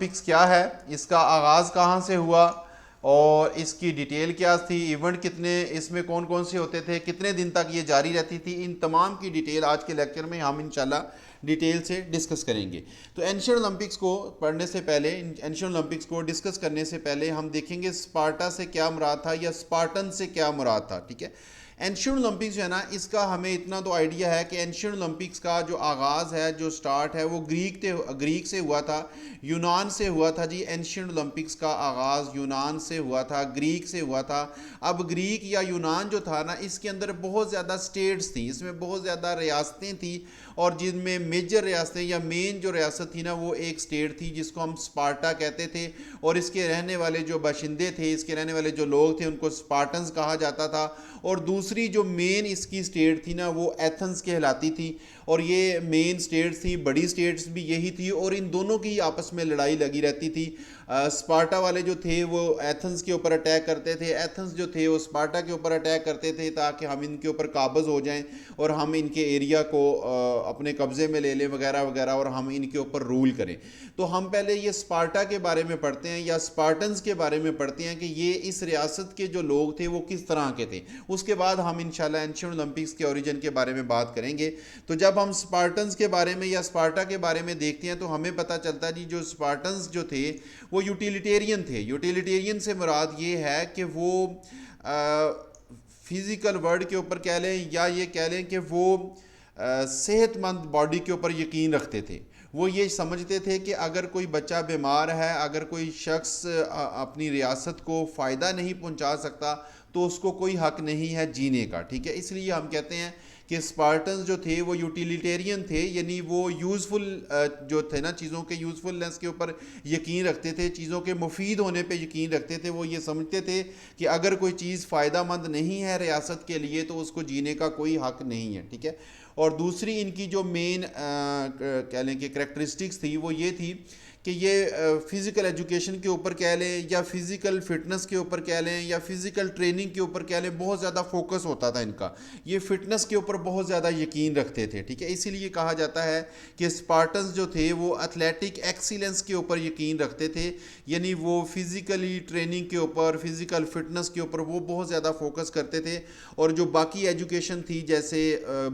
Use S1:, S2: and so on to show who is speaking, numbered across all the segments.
S1: Olympics क्या है, इसका आगाज़ कहाँ से हुआ और इसकी डिटेल क्या थी, इवेंट कितने इसमें कौन कौन से होते थे, कितने दिन तक ये जारी रहती थी, इन तमाम की डिटेल आज के लेक्चर में हम इंशाल्लाह डिटेल से डिस्कस करेंगे। तो एंशियंट ओलंपिक्स को पढ़ने से पहले, एंशियंट ओलंपिक्स को डिस्कस करने से पहले हम देखेंगे स्पार्टा से क्या मुराद था या स्पार्टन से क्या मुराद था। ठीक है, एंशियंट ओलंपिक्स जो है ना, इसका हमें इतना तो आइडिया है कि एंशियंट ओलंपिक्स का जो आगाज़ है, जो स्टार्ट है, वो ग्रीक से हुआ था, यूनान से हुआ था जी। एंशियंट ओलंपिक्स का आगाज़ यूनान से हुआ था, ग्रीक से हुआ था। अब ग्रीक या यूनान जो था ना, इसके अंदर बहुत ज़्यादा स्टेट्स थी, इसमें बहुत ज़्यादा रियासतें थी, और जिनमें मेजर रियासतें या मेन जो रियासत थी ना, वो एक स्टेट थी जिसको हम स्पार्टा कहते थे, और इसके रहने वाले जो बाशिंदे थे, इसके रहने वाले जो लोग थे, उनको स्पार्टन्स कहा जाता था। और दूसरी जो मेन इसकी स्टेट थी ना, वो एथेंस कहलाती थी, और ये मेन स्टेट्स थी, बड़ी स्टेट्स भी यही थी, और इन दोनों की आपस में लड़ाई लगी रहती थी। स्पार्टा वाले जो थे वो एथेंस के ऊपर अटैक करते थे, एथेंस जो थे वो स्पार्टा के ऊपर अटैक करते थे, ताकि हम इनके ऊपर काबज़ हो जाएं और हम इनके एरिया को अपने कब्ज़े में ले लें वगैरह वगैरह, और हम इनके ऊपर रूल करें। तो हम पहले ये स्पार्टा के बारे में पढ़ते हैं या स्पार्टन्स के बारे में पढ़ते हैं कि ये इस रियासत के जो लोग थे वो किस तरह के थे। उसके बाद हम इंशाल्लाह एंशियंट ओलंपिक्स के ओरिजिन के बारे में बात करेंगे। तो जब हम स्पार्टन्स के बारे में या स्पार्टा के बारे में देखते हैं तो हमें पता चलता है जी, जो स्पार्टन्स जो थे वो यूटिलिटेरियन थे। यूटिलिटेरियन से मुराद ये है कि वो फिज़िकल वर्ड के ऊपर कह लें या ये कह लें कि वो सेहतमंद बॉडी के ऊपर यकीन रखते थे। वो ये समझते थे कि अगर कोई बच्चा बीमार है, अगर कोई शख्स अपनी रियासत को फ़ायदा नहीं पहुंचा सकता, तो उसको कोई हक नहीं है जीने का। ठीक है, इसलिए हम कहते हैं कि स्पार्टन्स जो थे वो यूटिलिटेरियन थे, यानी वो यूज़फुल जो थे ना, चीज़ों के यूज़फुलनेस के ऊपर यकीन रखते थे, चीज़ों के मुफीद होने पे यकीन रखते थे। वो ये समझते थे कि अगर कोई चीज़ फ़ायदा मंद नहीं है रियासत के लिए तो उसको जीने का कोई हक नहीं है। ठीक है, और दूसरी इनकी जो मेन कह लें कि करैक्टरिस्टिक्स थी वो ये थी कि ये फ़िज़िकल एजुकेशन के ऊपर कह लें या फ़िज़िकल फ़िटनेस के ऊपर कह लें या फ़िज़िकल ट्रेनिंग के ऊपर कह लें, बहुत ज़्यादा फोकस होता था इनका। ये फ़िटनेस के ऊपर बहुत ज़्यादा यकीन रखते थे। ठीक है, इसीलिए कहा जाता है कि स्पार्टन्स जो थे वो एथलेटिक एक्सीलेंस के ऊपर यकीन रखते थे, यानी वो फ़िज़िकली ट्रेनिंग के ऊपर, फ़िज़िकल फ़िटनेस के ऊपर वो बहुत ज़्यादा फोकस करते थे। और जो बाकी एजुकेशन थी, जैसे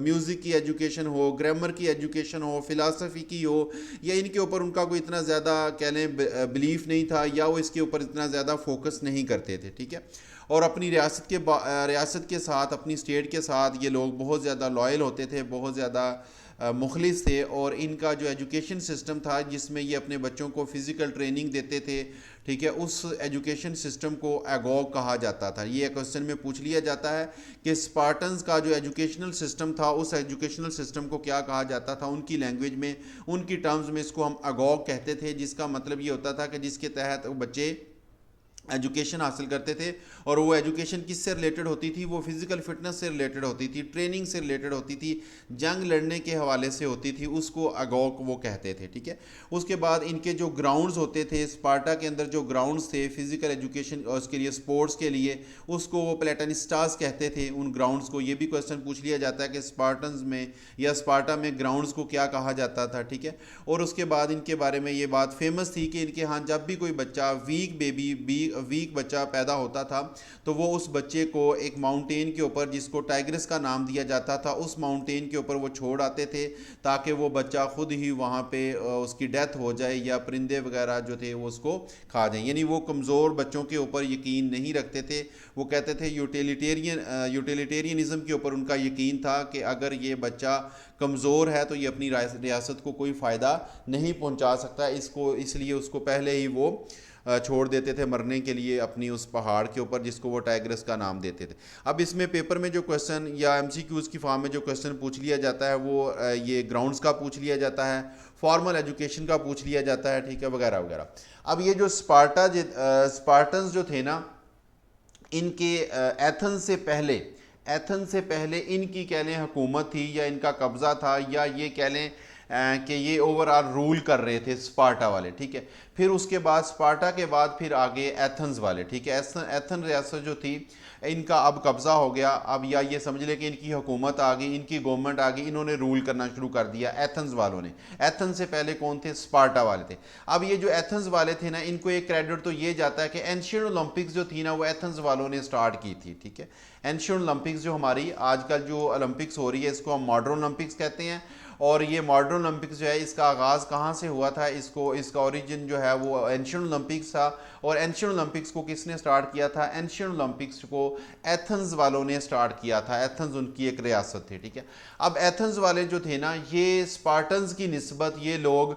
S1: म्यूज़िक की एजुकेशन हो, ग्रामर की एजुकेशन हो, फ़िलासफ़ी की हो, या इनके ऊपर उनका कोई इतना ज़्यादा कह लें बिलीफ नहीं था, या वो इसके ऊपर इतना ज़्यादा फोकस नहीं करते थे। ठीक है, और अपनी रियासत के साथ, अपनी स्टेट के साथ ये लोग बहुत ज़्यादा लॉयल होते थे, बहुत ज़्यादा मुखलिस थे। और इनका जो एजुकेशन सिस्टम था जिसमें ये अपने बच्चों को फ़िज़िकल ट्रेनिंग देते थे, ठीक है, उस एजुकेशन सिस्टम को एगॉग कहा जाता था। ये क्वेश्चन में पूछ लिया जाता है कि स्पार्टन्स का जो एजुकेशनल सिस्टम था, उस एजुकेशनल सिस्टम को क्या कहा जाता था उनकी लैंग्वेज में, उनकी टर्म्स में। इसको हम एगॉग कहते थे, जिसका मतलब ये होता था कि जिसके तहत बच्चे एजुकेशन हासिल करते थे। और वो एजुकेशन किससे रिलेटेड होती थी? वो फिज़िकल फिटनेस से रिलेटेड होती थी, ट्रेनिंग से रिलेटेड होती थी, जंग लड़ने के हवाले से होती थी, उसको अगॉक वो कहते थे। ठीक है, उसके बाद इनके जो ग्राउंड्स होते थे, स्पार्टा के अंदर जो ग्राउंड्स थे फिज़िकल एजुकेशन और उसके लिए, स्पोर्ट्स के लिए, उसको वो प्लेटनिस्टास कहते थे उन ग्राउंड्स को। ये भी क्वेश्चन पूछ लिया जाता है कि स्पार्टन्स में या स्पार्टा में ग्राउंड्स को क्या कहा जाता था। ठीक है, और उसके बाद इनके बारे में ये बात फेमस थी कि इनके यहाँ जब भी कोई बच्चा वीक बच्चा पैदा होता था तो वो उस बच्चे को एक माउंटेन के ऊपर, जिसको टाइग्रिस का नाम दिया जाता था, उस माउंटेन के ऊपर वो छोड़ आते थे, ताकि वो बच्चा खुद ही वहाँ पे उसकी डेथ हो जाए या परिंदे वगैरह जो थे वो उसको खा जाएं। यानी वो कमज़ोर बच्चों के ऊपर यकीन नहीं रखते थे। वो कहते थे यूटिलिटेरियनिज़म के ऊपर उनका यकीन था कि अगर ये बच्चा कमज़ोर है तो ये अपनी रियासत को कोई फ़ायदा नहीं पहुंचा सकता, इसको इसलिए उसको पहले ही वो छोड़ देते थे मरने के लिए अपनी उस पहाड़ के ऊपर, जिसको वो टाइग्रस का नाम देते थे। अब इसमें पेपर में जो क्वेश्चन या एमसीक्यूज़ की फॉर्म में जो क्वेश्चन पूछ लिया जाता है वो ये ग्राउंड्स का पूछ लिया जाता है, फॉर्मल एजुकेशन का पूछ लिया जाता है, ठीक है, वगैरह वगैरह। अब ये जो स्पार्टन्स जो थे ना, इनके एथेंस से पहले इनकी कह लें हुकूमत थी, या इनका कब्ज़ा था, या ये कह लें कि ये ओवरऑल रूल कर रहे थे स्पार्टा वाले, ठीक है। फिर उसके बाद स्पार्टा के बाद फिर आगे एथेंस वाले, ठीक है। एथेंस रियासत जो थी इनका अब कब्ज़ा हो गया। अब या ये समझ लें कि इनकी हुकूमत आ गई, इनकी गवर्नमेंट आ गई, इन्होंने रूल करना शुरू कर दिया एथेंस वालों ने। एथेंस से पहले कौन थे? स्पार्टा वाले थे। अब ये जो एथेंस वाले थे ना, इनको एक क्रेडिट तो ये जाता है कि एंशियंट ओलंपिक्स जो थी ना वो एथेंस वालों ने स्टार्ट की थी, ठीक है। एंशियंट ओलंपिक्स जो हमारी आजकल जो ओलंपिक्स हो रही है इसको हम मॉडर्न ओलंपिक्स कहते हैं। और ये मॉडर्न ओलंपिक्स जो है इसका आगाज़ कहाँ से हुआ था, इसका ओरिजिन जो है वो एंशियंट ओलंपिक्स था। और एंशियंट ओलंपिक्स को किसने स्टार्ट किया था? एंशियंट ओलंपिक्स को एथेंस वालों ने स्टार्ट किया था। एथेंस उनकी एक रियासत थी, ठीक है। अब एथेंस वाले जो थे ना, ये स्पार्टन्स की निस्बत ये लोग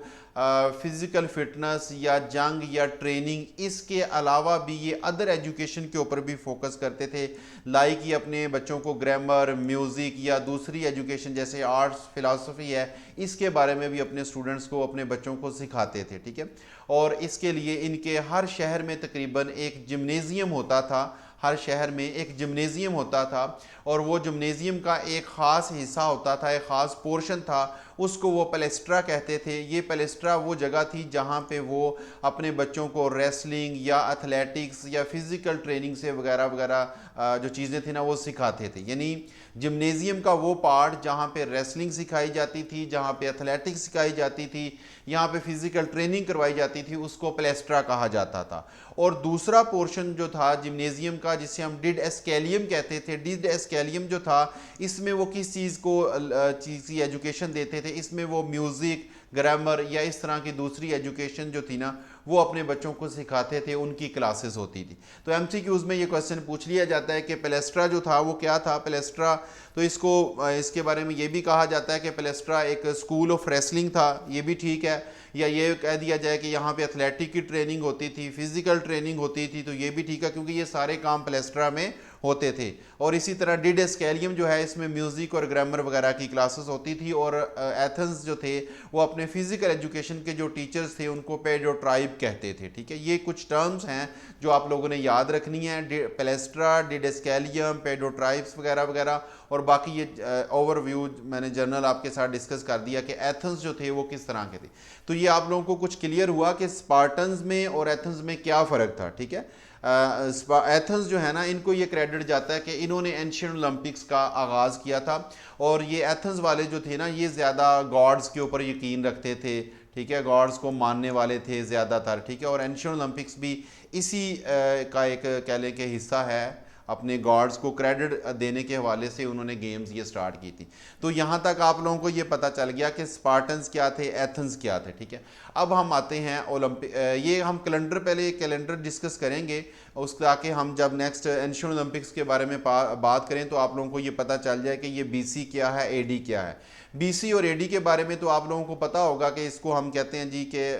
S1: फिज़िकल फिटनेस या जंग या ट्रेनिंग इसके अलावा भी ये अदर एजुकेशन के ऊपर भी फोकस करते थे। लाइक ये अपने बच्चों को ग्रामर, म्यूज़िक या दूसरी एजुकेशन जैसे आर्ट्स, फिलासफी है, इसके बारे में भी अपने स्टूडेंट्स को, अपने बच्चों को सिखाते थे, ठीक है। और इसके लिए इनके हर शहर में तकरीबन एक जिम्नेज़ियम होता था। हर शहर में एक जिम्नेज़ियम होता था और वो जिम्नेज़ियम का एक ख़ास हिस्सा होता था, एक ख़ास पोर्शन था, उसको वो पैलेस्ट्रा कहते थे। ये पैलेस्ट्रा वो जगह थी जहाँ पे वो अपने बच्चों को रेसलिंग या एथलेटिक्स या फिज़िकल ट्रेनिंग से वगैरह वगैरह जो चीज़ें थी ना वो सिखाते थे। यानी जिम्नेज़ियम का वो पार्ट जहाँ पे रेसलिंग सिखाई जाती थी, जहाँ पे एथलेटिक्स सिखाई जाती थी, यहाँ पे फिज़िकल ट्रेनिंग करवाई जाती थी, उसको पैलेस्ट्रा कहा जाता था। और दूसरा पोर्शन जो था जिम्नेज़ियम का, जिसे हम डिड एस्केलियम कहते थे, डिड एस्केलियम जो था इसमें वो किस चीज़ की एजुकेशन देते थे? इसमें वो म्यूज़िक, ग्रामर या इस तरह की दूसरी एजुकेशन जो थी ना वो अपने बच्चों को सिखाते थे, उनकी क्लासेस होती थी। तो एमसीक्यूज़ में ये क्वेश्चन पूछ लिया जाता है कि पैलेस्ट्रा जो था वो क्या था। पैलेस्ट्रा तो इसके बारे में ये भी कहा जाता है कि पैलेस्ट्रा एक स्कूल ऑफ रेसलिंग था, ये भी ठीक है। या ये कह दिया जाए कि यहाँ पे एथलेटिक की ट्रेनिंग होती थी, फिज़िकल ट्रेनिंग होती थी, तो ये भी ठीक है क्योंकि ये सारे काम पैलेस्ट्रा में होते थे। और इसी तरह डिड एस्केलियम जो है इसमें म्यूज़िक और ग्रामर वगैरह की क्लासेस होती थी। और एथेंस जो थे वो अपने फिज़िकल एजुकेशन के जो टीचर्स थे उनको पेडोट्राइब कहते थे, ठीक है। ये कुछ टर्म्स हैं जो आप लोगों ने याद रखनी है, पैलेस्ट्रा, डिड एस्केलियम, पेडोट्राइब्स वगैरह वगैरह। और बाकी ये ओवरव्यू मैंने जनरल आपके साथ डिस्कस कर दिया कि एथेंस जो थे वो किस तरह के थे। तो ये आप लोगों को कुछ क्लियर हुआ कि स्पार्टन्स में और एथेंस में क्या फ़र्क था, ठीक है। एथेंस जो है ना, इनको ये क्रेडिट जाता है कि इन्होंने एंशियंट ओलंपिक्स का आगाज़ किया था। और ये एथेंस वाले जो थे ना ये ज़्यादा गॉड्स के ऊपर यकीन रखते थे, ठीक है, गॉड्स को मानने वाले थे ज़्यादातर, ठीक है। और एंशियंट ओलंपिक्स भी इसी का एक कह लें कि हिस्सा है, अपने गॉड्स को क्रेडिट देने के हवाले से उन्होंने गेम्स ये स्टार्ट की थी। तो यहाँ तक आप लोगों को ये पता चल गया कि स्पार्टन्स क्या थे, एथेंस क्या थे, ठीक है। अब हम आते हैं ओलंपिक, ये हम पहले कैलेंडर डिस्कस करेंगे उस ताकि हम जब नेक्स्ट एंशियंट ओलंपिक्स के बारे में बात करें तो आप लोगों को ये पता चल जाए कि ये बीसी क्या है, एडी क्या है। बीसी और एडी के बारे में तो आप लोगों को पता होगा कि इसको हम कहते हैं जी कि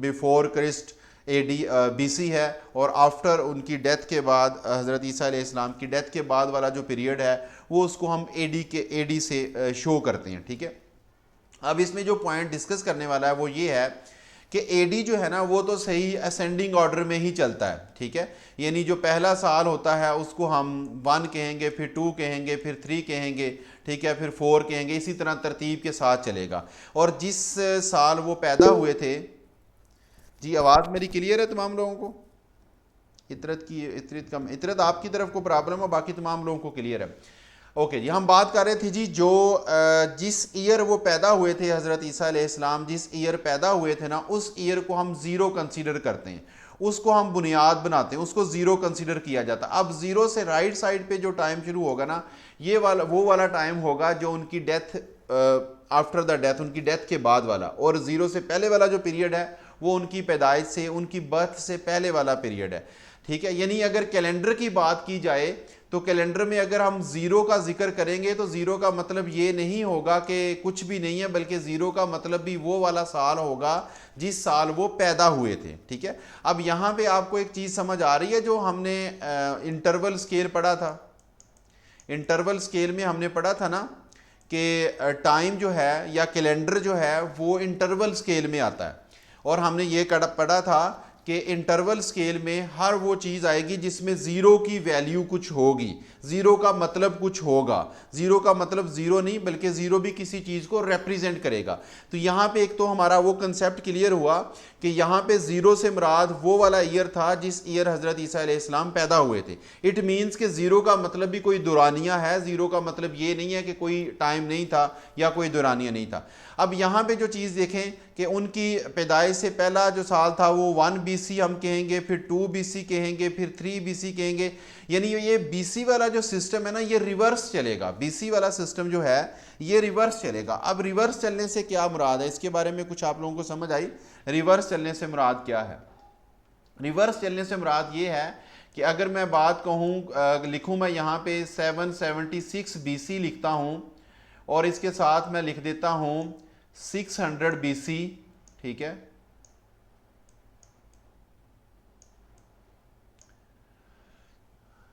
S1: बिफोर क्रिस्ट एडी बीसी है, और आफ्टर उनकी डेथ के बाद, हज़रत ईसा अलैहिस्सलाम की डेथ के बाद वाला जो पीरियड है वो उसको हम एडी से शो करते हैं, ठीक है। अब इसमें जो पॉइंट डिस्कस करने वाला है वो ये है कि एडी जो है ना वो तो सही असेंडिंग ऑर्डर में ही चलता है, ठीक है। यानी जो पहला साल होता है उसको हम 1 कहेंगे, फिर 2 कहेंगे, फिर 3 कहेंगे, ठीक है, फिर 4 कहेंगे, इसी तरह तरतीब के साथ चलेगा। और जिस साल वो पैदा हुए थे, जी आवाज़ मेरी क्लियर है तमाम लोगों को? इतरत आपकी तरफ को प्रॉब्लम है, बाकी तमाम लोगों को क्लियर है। ओके जी, हम बात कर रहे थे जी जो जिस ईयर वो पैदा हुए थे हज़रत ईसा अलैहिस्सलाम, जिस ईयर पैदा हुए थे ना उस ईयर को हम ज़ीरो कंसीडर करते हैं, उसको हम बुनियाद बनाते हैं, उसको ज़ीरो कंसीडर किया जाता है। अब ज़ीरो से राइट साइड पे जो टाइम शुरू होगा ना ये वो वाला टाइम होगा जो उनकी डेथ, आफ्टर द डेथ, उनकी डेथ के बाद वाला। और ज़ीरो से पहले वाला जो पीरियड है वो उनकी पैदाइश से, उनकी बर्थ से पहले वाला पीरियड है, ठीक है। यानी अगर कैलेंडर की बात की जाए तो कैलेंडर में अगर हम ज़ीरो का जिक्र करेंगे तो ज़ीरो का मतलब ये नहीं होगा कि कुछ भी नहीं है, बल्कि ज़ीरो का मतलब भी वो वाला साल होगा जिस साल वो पैदा हुए थे, ठीक है। अब यहाँ पे आपको एक चीज़ समझ आ रही है, जो हमने इंटरवल स्केल पढ़ा था, इंटरवल स्केल में हमने पढ़ा था ना कि टाइम जो है या कैलेंडर जो है वो इंटरवल स्केल में आता है। और हमने ये पढ़ा था कि इंटरवल स्केल में हर वो चीज़ आएगी जिसमें ज़ीरो की वैल्यू कुछ होगी, ज़ीरो का मतलब कुछ होगा। ज़ीरो का मतलब ज़ीरो नहीं, बल्कि ज़ीरो भी किसी चीज़ को रिप्रेजेंट करेगा। तो यहाँ पे एक तो हमारा वो कंसेप्ट क्लियर हुआ कि यहाँ पे ज़ीरो से मुराद वो वाला ईयर था जिस ईयर हज़रत ईसा अलैहिस्सलाम पैदा हुए थे। इट मीन्स कि ज़ीरो का मतलब भी कोई दुरानिया है, ज़ीरो का मतलब ये नहीं है कि कोई टाइम नहीं था या कोई दुरानिया नहीं था। अब यहाँ पे जो चीज़ देखें कि उनकी पैदाइश से पहला जो साल था वो 1 BC हम कहेंगे, फिर 2 BC कहेंगे, फिर 3 BC कहेंगे। यानी ये BC वाला जो सिस्टम है ना, ये रिवर्स चलेगा। BC वाला सिस्टम जो है ये रिवर्स चलेगा। अब रिवर्स चलने से क्या मुराद है, इसके बारे में कुछ आप लोगों को समझ आई? रिवर्स चलने से मुराद क्या है? रिवर्स चलने से मुराद ये है कि अगर मैं बात कहूँ, लिखूँ मैं यहाँ पे 776 BC लिखता हूँ और इसके साथ मैं लिख देता हूँ 600 BC, ठीक है।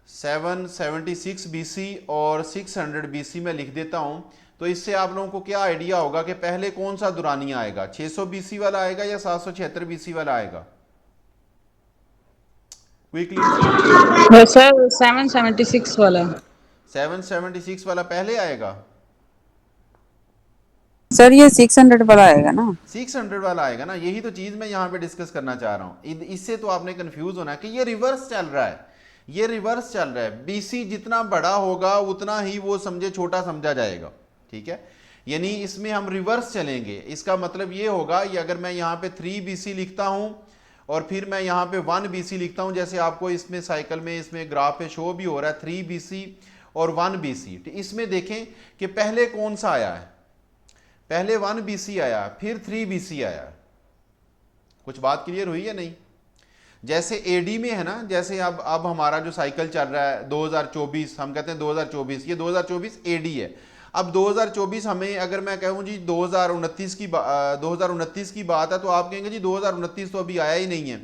S1: 776 BC और 600 BC में लिख देता हूं, तो इससे आप लोगों को क्या आइडिया होगा कि पहले कौन सा दुरानिया आएगा, 600 BC वाला आएगा या 776 BC वाला आएगा? क्विकली
S2: सर 776 वाला।
S1: 776 वाला पहले आएगा।
S3: सर ये 600 वाला आएगा ना?
S1: 600 वाला आएगा ना, यही तो चीज मैं यहाँ पे डिस्कस करना चाह रहा हूँ। इससे तो आपने कंफ्यूज होना है कि ये रिवर्स चल रहा है, ये रिवर्स चल रहा है। BC जितना बड़ा होगा उतना ही वो समझे छोटा समझा जाएगा, ठीक है। यानी इसमें हम रिवर्स चलेंगे। इसका मतलब ये होगा, ये अगर मैं यहाँ पे 3 BC लिखता हूँ और फिर मैं यहाँ पे 1 BC लिखता हूँ, जैसे आपको इसमें साइकिल में इसमें ग्राफ पे शो भी हो रहा है 3 BC और 1 BC। तो इसमें देखें कि पहले कौन सा आया है, पहले 1 BC आया, फिर 3 BC आया। कुछ बात क्लियर हुई या नहीं? जैसे AD में है ना, जैसे अब हमारा जो साइकिल चल रहा है 2024, हम कहते हैं 2024, ये 2024 AD है। अब 2024 हमें अगर मैं कहूँ जी 2029 की बात है, तो आप कहेंगे जी 2029 तो अभी आया ही नहीं है,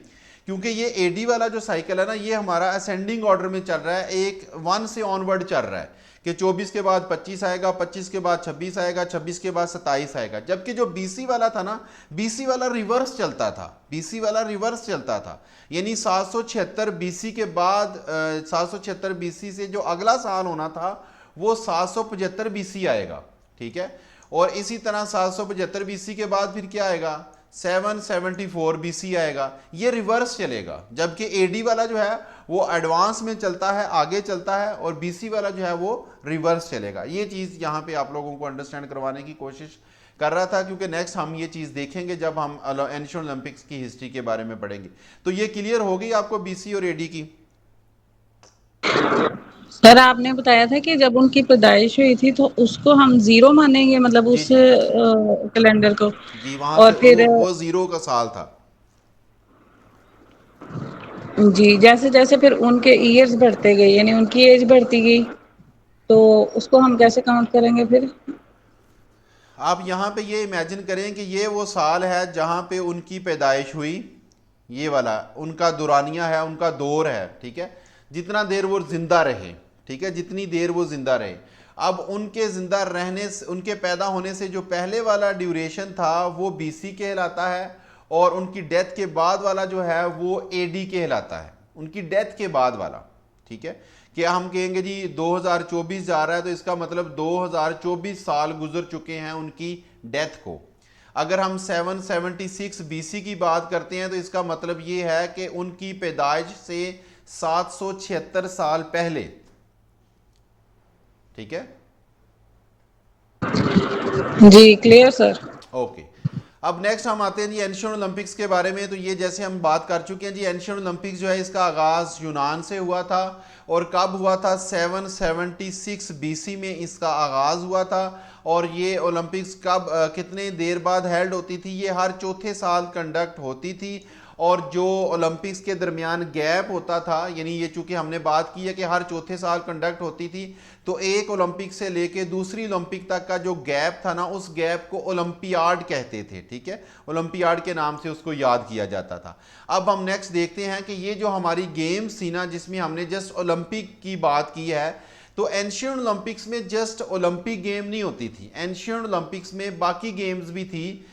S1: क्योंकि ये AD वाला जो साइकिल है ना, ये हमारा असेंडिंग ऑर्डर में चल रहा है, एक 1 से ऑनवर्ड चल रहा है कि 24 के बाद 25 आएगा, 25 के बाद 26 आएगा, 26 के बाद 27 आएगा। जबकि जो BC वाला था ना, BC वाला रिवर्स चलता था, BC वाला रिवर्स चलता था। यानी 776 BC के बाद 776 BC से जो अगला साल होना था वो 775 BC आएगा, ठीक है। और इसी तरह 775 BC के बाद फिर क्या आएगा, 774 BC आएगा। ये रिवर्स चलेगा। जबकि AD वाला जो है वो एडवांस में चलता है, आगे चलता है, और BC वाला जो है वो रिवर्स चलेगा। ये चीज़ यहाँ पे आप लोगों को अंडरस्टैंड करवाने की कोशिश कर रहा था, क्योंकि नेक्स्ट हम ये चीज़ देखेंगे जब हम एंशिएंट ओलंपिक्स की हिस्ट्री के बारे में पढ़ेंगे। तो ये क्लियर हो गई आपको BC और AD की?
S2: सर आपने बताया था कि जब उनकी पैदाइश हुई थी तो उसको हम जीरो मानेंगे, मतलब
S1: जी
S2: उस
S1: जी
S2: कैलेंडर को।
S1: जी, वहाँ से
S2: और फिर
S1: वो ज़ीरो का साल था।
S2: जी, जैसे जैसे फिर उनके ईयर्स बढ़ते गए, यानी उनकी एज बढ़ती गई, तो उसको हम कैसे काउंट करेंगे फिर?
S1: आप यहाँ पे ये इमेजिन करें कि ये वो साल है जहाँ पे उनकी पैदाइश हुई, ये वाला उनका दुरानिया है, उनका दौर है, ठीक है। जितना देर वो जिंदा रहे, ठीक है, जितनी देर वो जिंदा रहे। अब उनके जिंदा रहने से, उनके पैदा होने से जो पहले वाला ड्यूरेशन था वो BC कहलाता है, और उनकी डेथ के बाद वाला जो है वो AD कहलाता है, उनकी डेथ के बाद वाला, ठीक है। कि हम कहेंगे जी 2024 जा रहा है, तो इसका मतलब 2024 साल गुजर चुके हैं उनकी डेथ को। अगर हम 776 BC की बात करते हैं, तो इसका मतलब ये है कि उनकी पैदाइश से 776 साल पहले, ठीक है।
S2: जी क्लियर सर।
S1: ओके, अब नेक्स्ट हम आते हैं जी एंशिएंट ओलंपिक्स के बारे में। तो ये जैसे हम बात कर चुके हैं जी, एंशिएंट ओलंपिक्स जो है इसका आगाज़ यूनान से हुआ था, और कब हुआ था, 776 BC में इसका आगाज़ हुआ था। और ये ओलंपिक्स कब कितने देर बाद हेल्ड होती थी, ये हर चौथे साल कंडक्ट होती थी। और जो ओलंपिक्स के दरमियान गैप होता था, यानी ये चूंकि हमने बात की है कि हर चौथे साल कंडक्ट होती थी, तो एक ओलंपिक से लेके दूसरी ओलंपिक तक का जो गैप था ना, उस गैप को ओलंपियाड कहते थे, ठीक है। ओलंपियाड के नाम से उसको याद किया जाता था। अब हम नेक्स्ट देखते हैं कि ये जो हमारी गेम्स थी ना, जिसमें हमने जस्ट ओलंपिक की बात की है, तो एंशिएंट ओलंपिक्स में जस्ट ओलंपिक गेम नहीं होती थी, एंशिएंट ओलंपिक्स में बाकी गेम्स भी थी।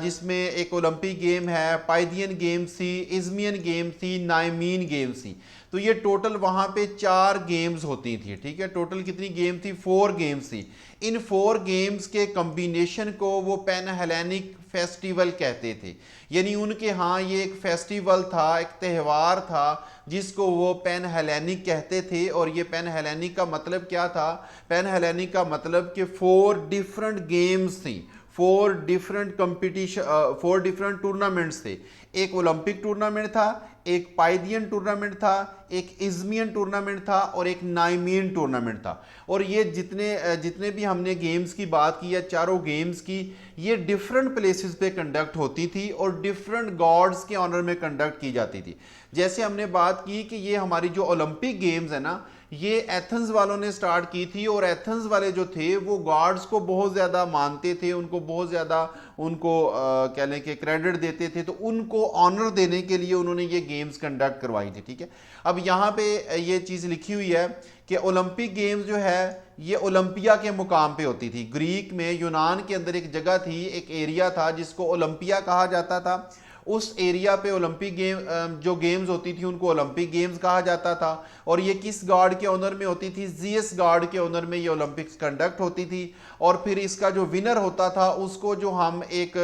S1: जिसमें एक ओलंपिक गेम है, पाइदियन गेम्स थी, इज़मियन गेम्स थी, नाइमीन गेम्स थी। तो ये टोटल वहाँ पे 4 गेम्स होती थी, ठीक है। टोटल कितनी गेम थी? 4 गेम्स थी। इन 4 गेम्स के कम्बिनेशन को वो पैन हेलेनिक फेस्टिवल कहते थे, यानी उनके यहाँ ये एक फेस्टिवल था, एक त्यौहार था जिसको वो पैन हेलेनिक कहते थे। और ये पैन हेलेनिक का मतलब क्या था? पैन हेलेनिक का मतलब कि 4 डिफरेंट गेम्स थी, 4 डिफरेंट कंपटीशन, 4 डिफरेंट टूर्नामेंट्स थे। एक ओलंपिक टूर्नामेंट था, एक पाइदियन टूर्नामेंट था, एक इज़मियन टूर्नामेंट था और एक नाइमीन टूर्नामेंट था। और ये जितने भी हमने गेम्स की बात की है, चारों गेम्स की, ये डिफरेंट प्लेसेस पे कंडक्ट होती थी और डिफरेंट गॉड्स के ऑनर में कंडक्ट की जाती थी। जैसे हमने बात की कि ये हमारी जो ओलंपिक गेम्स है ना, ये एथेंस वालों ने स्टार्ट की थी। और एथेंस वाले जो थे वो गॉड्स को बहुत ज़्यादा मानते थे, उनको बहुत ज़्यादा उनको कह लें कि क्रेडिट देते थे। तो उनको ऑनर देने के लिए उन्होंने ये गेम्स कंडक्ट करवाई थी, ठीक है। अब यहाँ पे ये चीज़ लिखी हुई है कि ओलंपिक गेम्स जो है ये ओलंपिया के मुकाम पे होती थी। ग्रीक में, यूनान के अंदर एक जगह थी, एक एरिया था जिसको ओलंपिया कहा जाता था। उस एरिया पे ओलंपिक गेम जो गेम्स होती थी उनको ओलंपिक गेम्स कहा जाता था। और ये किस गॉड के ऑनर में होती थी? जीएस गॉड के ऑनर में ये ओलंपिक्स कंडक्ट होती थी। और फिर इसका जो विनर होता था उसको जो हम एक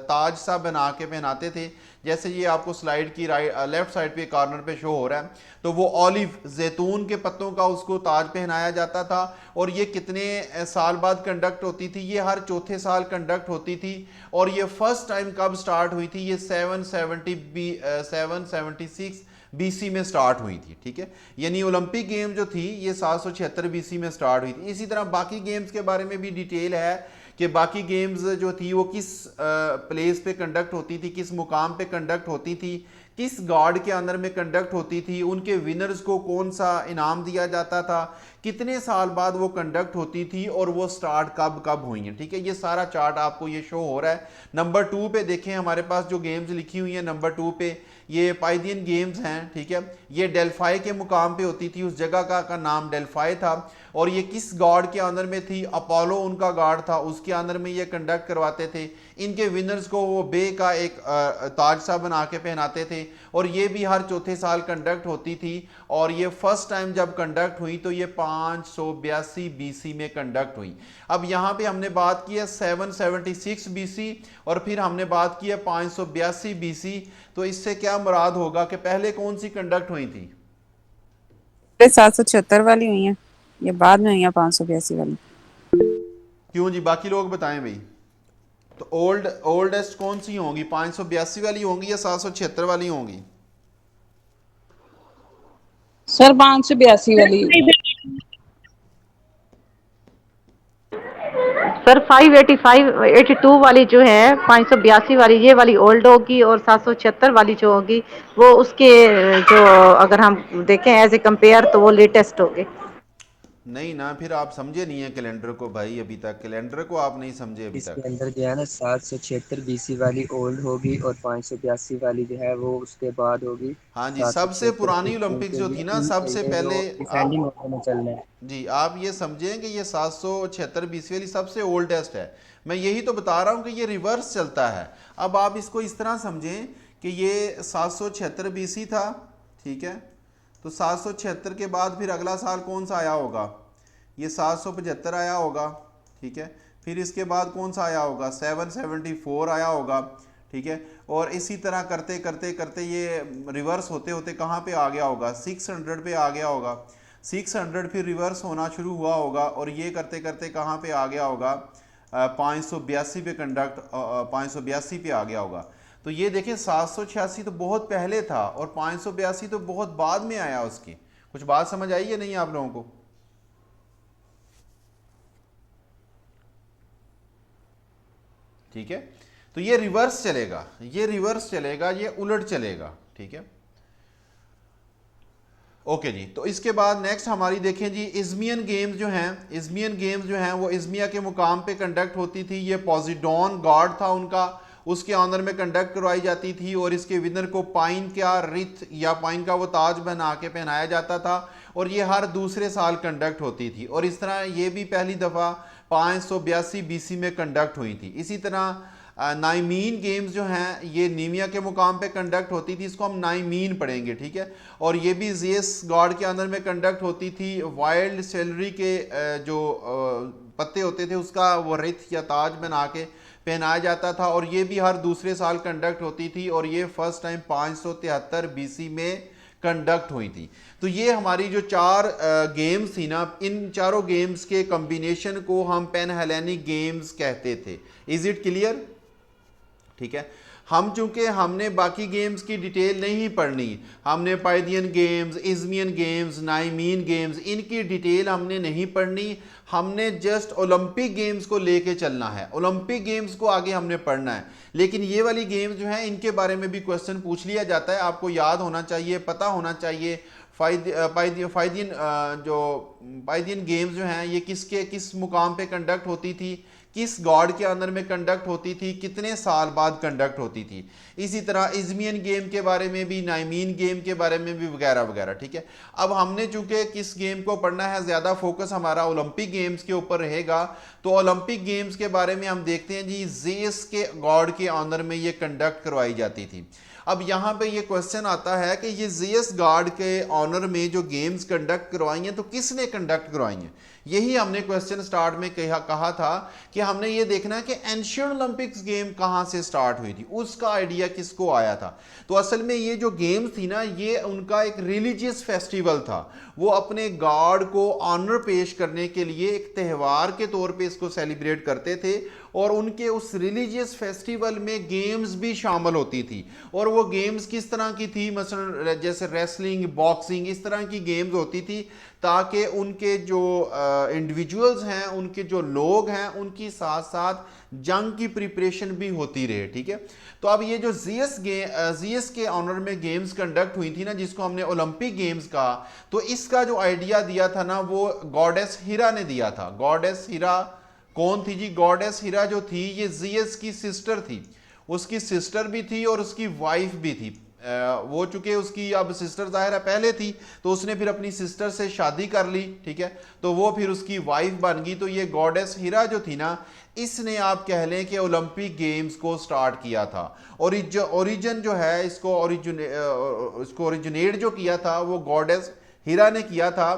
S1: ताज सा बना के पहनाते थे, जैसे ये आपको स्लाइड की लेफ्ट साइड पे कॉर्नर पे शो हो रहा है, तो वो ऑलिव जैतून के पत्तों का उसको ताज पहनाया जाता था। और ये कितने साल बाद कंडक्ट होती थी? ये हर चौथे साल कंडक्ट होती थी। और ये फर्स्ट टाइम कब स्टार्ट हुई थी? ये 776 बीसी में स्टार्ट हुई थी, ठीक है। यानी ओलंपिक गेम जो थी ये 776 बीसी में स्टार्ट हुई थी। इसी तरह बाकी गेम्स के बारे में भी डिटेल है कि बाकी गेम्स जो थी वो किस प्लेस पे कंडक्ट होती थी, किस मुकाम पे कंडक्ट होती थी, किस गॉड के अंदर में कंडक्ट होती थी, उनके विनर्स को कौन सा इनाम दिया जाता था, कितने साल बाद वो कंडक्ट होती थी और वो स्टार्ट कब कब हुई हैं, ठीक है। ये सारा चार्ट आपको ये शो हो रहा है। नंबर 2 पे देखें, हमारे पास जो गेम्स लिखी हुई हैं नंबर 2 पे, ये पाइदियन गेम्स हैं, ठीक है। ये डेल्फाई के मुकाम पे होती थी, उस जगह का नाम डेल्फाई था। और ये किस गॉड के अंदर में थी? अपोलो उनका गॉड था, उसके अंदर में ये कंडक्ट करवाते थे। इनके विनर्स को वो बे का एक ताज सा बना के पहनाते थे। और ये भी हर चौथे साल कंडक्ट होती थी। और ये फर्स्ट टाइम जब कंडक्ट हुई तो ये 582 बीसी में कंडक्ट हुई। अब यहाँ पे हमने बात की है 776 बीसी और फिर हमने बात की है 582 बीसी। तो इससे क्या मुराद होगा कि पहले कौन सी कंडक्ट हुई थी?
S3: 776 वाली हुई है, ये बाद में हुई है 582 वाली।
S1: क्यों जी, बाकी लोग बताएं भाई। तो ओल्डेस्ट कौन सी होंगी? 582 वाली होंगी या 776 वाली होंगी?
S2: सर 582 वाली।
S4: सर 582 वाली जो है, 582 वाली ये वाली ओल्ड होगी और 776 वाली जो होगी वो उसके जो अगर हम देखें एज ए कंपेयर तो वो लेटेस्ट होगी।
S1: नहीं ना, फिर आप समझे नहीं है कैलेंडर को भाई, अभी तक कैलेंडर को आप नहीं समझे अभी
S5: इसके
S1: तक।
S5: अंदर जो है ना 776 बीसी वाली ओल्ड होगी और 582 वाली जो है वो उसके बाद होगी।
S1: हाँ जी, सबसे
S5: 776
S1: पुरानी ओलंपिक्स
S5: क्योंकि
S1: जो थी ना, सबसे
S5: ये जो
S1: पहले आप
S5: डिफेंडिंग ऑर्डर में चल रहे हैं।
S1: जी आप ये समझें कि ये 776 बीसी वाली सबसे ओल्डेस्ट है। मैं यही तो बता रहा हूँ कि ये रिवर्स चलता है। अब आप इसको इस तरह समझें कि ये 776 बीसी था, ठीक है। तो 776 के बाद फिर अगला साल कौन सा आया होगा? ये 775 आया होगा, ठीक है। फिर इसके बाद कौन सा आया होगा? 774 आया होगा, ठीक है। और इसी तरह करते करते करते ये रिवर्स होते होते कहाँ पे आ गया होगा? 600 पे आ गया होगा। 600 फिर रिवर्स होना शुरू हुआ होगा और ये करते करते कहाँ पे आ गया होगा? 582 पे कंडक्ट 582 पे आ गया होगा। तो ये देखें 786 तो बहुत पहले था और 582 तो बहुत बाद में आया उसकी। कुछ बात समझ आई या नहीं आप लोगों को? ठीक है। तो ये रिवर्स चलेगा, ये रिवर्स चलेगा, ये उलट चलेगा, ठीक है। ओके जी। तो इसके बाद नेक्स्ट हमारी देखें जी, इज़मियन गेम्स जो हैं, इज़मियन गेम्स जो हैं वो इज़मिया के मुकाम पे कंडक्ट होती थी। ये पॉजिडॉन गॉड था उनका, उसके ऑनर में कंडक्ट करवाई जाती थी। और इसके विनर को पाइन का रिथ या पाइन का वो ताज बना के पहनाया जाता था। और ये हर दूसरे साल कंडक्ट होती थी। और इस तरह ये भी पहली दफ़ा 582 बीसी में कंडक्ट हुई थी। इसी तरह नाइमीन गेम्स जो हैं ये नीमिया के मुकाम पे कंडक्ट होती थी, इसको हम नाइमीन पढ़ेंगे, ठीक है। और ये भी ज़ीयस गॉड के अंदर में कंडक्ट होती थी। वाइल्ड सेलरी के जो पत्ते होते थे उसका वो रिथ या ताज बना के पहनाया जाता था, और ये भी हर दूसरे साल कंडक्ट होती थी, और ये फर्स्ट टाइम 573 BC में कंडक्ट हुई थी। तो ये हमारी जो 4 गेम्स थी ना, इन चारों गेम्स के कॉम्बिनेशन को हम पैन हेलेनिक गेम्स कहते थे। Is it clear? ठीक है। हम चूंकि हमने बाकी गेम्स की डिटेल नहीं पढ़नी, हमने पाइदियन गेम्स, इज़मियन गेम्स, नाइमीन गेम्स, इनकी डिटेल हमने नहीं पढ़नी, हमने जस्ट ओलंपिक गेम्स को लेके चलना है, ओलंपिक गेम्स को आगे हमने पढ़ना है। लेकिन ये वाली गेम्स जो हैं इनके बारे में भी क्वेश्चन पूछ लिया जाता है, आपको याद होना चाहिए, पता होना चाहिए। पाइदियन गेम्स जो हैं ये किस मुकाम पे कंडक्ट होती थी, किस गॉड के अंदर में कंडक्ट होती थी, कितने साल बाद कंडक्ट होती थी। इसी तरह इज़मियन गेम के बारे में भी, नाइमीन गेम के बारे में भी, वगैरह वगैरह, ठीक है। अब हमने चूंकि किस गेम को पढ़ना है, ज़्यादा फोकस हमारा ओलंपिक गेम्स के ऊपर रहेगा, तो ओलंपिक गेम्स के बारे में हम देखते हैं जी। ज़ेस के गॉड के अंदर में ये कंडक्ट करवाई जाती थी। अब यहाँ पे ये क्वेश्चन आता है कि ये ज़ेस गॉड के ऑनर में जो गेम्स कंडक्ट करवाई हैं तो किसने कंडक्ट करवाई हैं। यही हमने क्वेश्चन स्टार्ट में कहा था कि हमने ये देखना है कि एंशिएंट ओलंपिक्स गेम कहाँ से स्टार्ट हुई थी, उसका आइडिया किसको आया था। तो असल में ये जो गेम्स थी ना, ये उनका एक रिलीजियस फेस्टिवल था। वो अपने गॉड को ऑनर पेश करने के लिए एक त्यौहार के तौर पे इसको सेलिब्रेट करते थे, और उनके उस रिलीजियस फेस्टिवल में गेम्स भी शामिल होती थी। और वो गेम्स किस तरह की थी, मसलन जैसे रेसलिंग, बॉक्सिंग, इस तरह की गेम्स होती थी, ताकि उनके जो इंडिविजुअल्स हैं, उनके जो लोग हैं, उनकी साथ साथ जंग की प्रिपरेशन भी होती रहे, ठीक है। तो अब ये जो ज़ीयस के ऑनर में गेम्स कंडक्ट हुई थी ना, जिसको हमने ओलंपिक गेम्स कहा, तो इसका जो आइडिया दिया था ना, वो गॉडेस हीरा ने दिया था। गॉडेस हीरा कौन थी जी? गॉडेस हीरा जो थी ये ज़ीयस की सिस्टर थी, उसकी सिस्टर भी थी और उसकी वाइफ भी थी। वो चूंकि उसकी अब सिस्टर ज़ाहिर है पहले थी, तो उसने फिर अपनी सिस्टर से शादी कर ली, ठीक है, तो वो फिर उसकी वाइफ बन गई। तो ये गॉडेस हीरा जो थी ना, इसने आप कह लें कि ओलंपिक गेम्स को स्टार्ट किया था। ओरिजिन जो है, इसको ओरिजिनेट जो किया था वो गॉडेस हीरा ने किया था।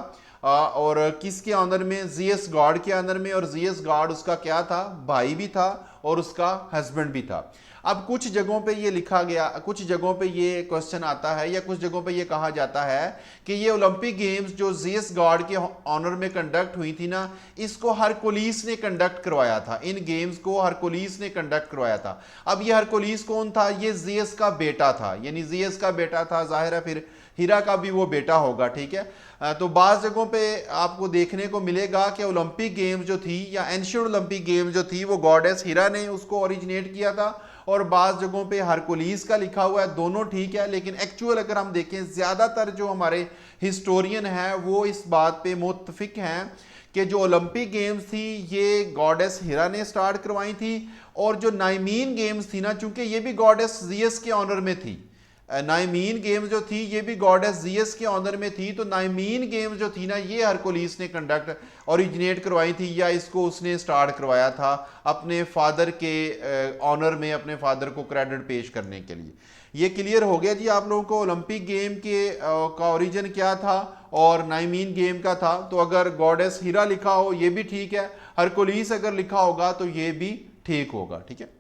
S1: और किसके अंदर में? ज़ीयस गॉड के अंदर में। और ज़ीयस गॉड उसका क्या था? भाई भी था और उसका हस्बैंड भी था। अब कुछ जगहों पे ये लिखा गया, कुछ जगहों पे ये क्वेश्चन आता है, या कुछ जगहों पे ये कहा जाता है कि ये ओलंपिक गेम्स जो ज़ीयस गॉड के ऑनर में कंडक्ट हुई थी ना, इसको हरकुलिस ने कंडक्ट करवाया था। इन गेम्स को हरकुलिस ने कंडक्ट करवाया था। अब ये हरकुलिस कौन था? ये ज़ीयस का बेटा था, यानी ज़ीयस का बेटा था, जाहिर है फिर हीरा का भी वो बेटा होगा, ठीक है। तो बाज़ जगहों पे आपको देखने को मिलेगा कि ओलंपिक गेम्स जो थी, या एंशिएंट ओलंपिक गेम्स जो थी, वो गॉडेस हीरा ने उसको ओरिजिनेट किया था, और बाज़ जगहों पे हरकुलिस का लिखा हुआ है। दोनों ठीक है, लेकिन एक्चुअल अगर हम देखें, ज़्यादातर जो हमारे हिस्टोरियन हैं वो इस बात पे मुत्तफिक हैं कि जो ओलंपिक गेम्स थी ये गॉडेस हीरा ने स्टार्ट करवाई थी, और जो नाइमीन गेम्स थी ना, चूंकि ये भी गॉडेस ज़ीयस के ऑनर में थी, नाइमीन गेम्स जो थी ये भी गॉडेस ज़ीयस के ऑनर में थी। तो नाइमीन गेम्स जो थी ना, ये हरकुलिस ने कंडक्ट ओरिजिनेट करवाई थी, या इसको उसने स्टार्ट करवाया था अपने फादर के ऑनर में, अपने फादर को क्रेडिट पेश करने के लिए। ये क्लियर हो गया जी आप लोगों को ओलंपिक गेम के का ओरिजिन क्या था और नाइमीन गेम का था। तो अगर गॉडेस हीरा लिखा हो ये भी ठीक है, हरकुलिस अगर लिखा होगा तो ये भी ठीक होगा, ठीक है।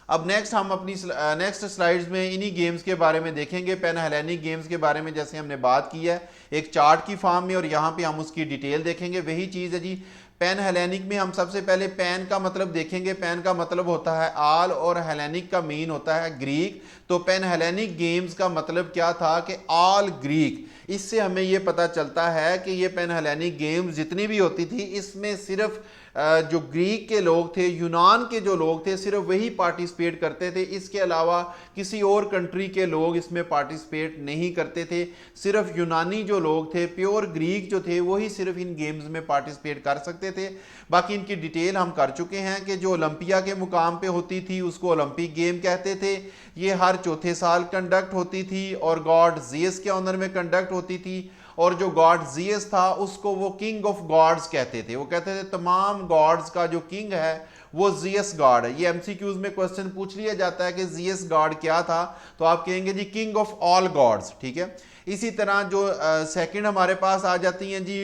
S1: अब नेक्स्ट हम अपनी नेक्स्ट स्लाइड्स में इन्हीं गेम्स के बारे में देखेंगे, पैन हेलेनिक गेम्स के बारे में, जैसे हमने बात की है एक चार्ट की फॉर्म में, और यहाँ पे हम उसकी डिटेल देखेंगे। वही चीज़ है जी, पैन हेलेनिक में हम सबसे पहले पैन का मतलब देखेंगे। पैन का मतलब होता है आल, और हेलेनिक का मीन होता है ग्रीक। तो पैन हेलेनिक गेम्स का मतलब क्या था कि ऑल ग्रीक। इससे हमें ये पता चलता है कि ये पैन हेलेनिक गेम्स जितनी भी होती थी, इसमें सिर्फ जो ग्रीक के लोग थे, यूनान के जो लोग थे, सिर्फ वही पार्टिसिपेट करते थे। इसके अलावा किसी और कंट्री के लोग इसमें पार्टिसिपेट नहीं करते थे। सिर्फ यूनानी जो लोग थे, प्योर ग्रीक जो थे, वही सिर्फ इन गेम्स में पार्टिसिपेट कर सकते थे। बाकी इनकी डिटेल हम कर चुके हैं कि जो ओलंपिया के मुकाम पे होती थी उसको ओलंपिक गेम कहते थे। ये हर चौथे साल कंडक्ट होती थी, और गॉड ज़ीयस के ऑनर में कंडक्ट होती थी। और जो गॉड ज़ीयस था उसको वो किंग ऑफ गॉड्स कहते थे। वो कहते थे तमाम गॉड्स का जो किंग है वो जीएस गॉड है। ये एमसीक्यूज में क्वेश्चन पूछ लिया जाता है कि जीएस गॉड क्या था, तो आप कहेंगे जी किंग ऑफ ऑल गॉड्स, ठीक है। इसी तरह जो सेकंड हमारे पास आ जाती हैं जी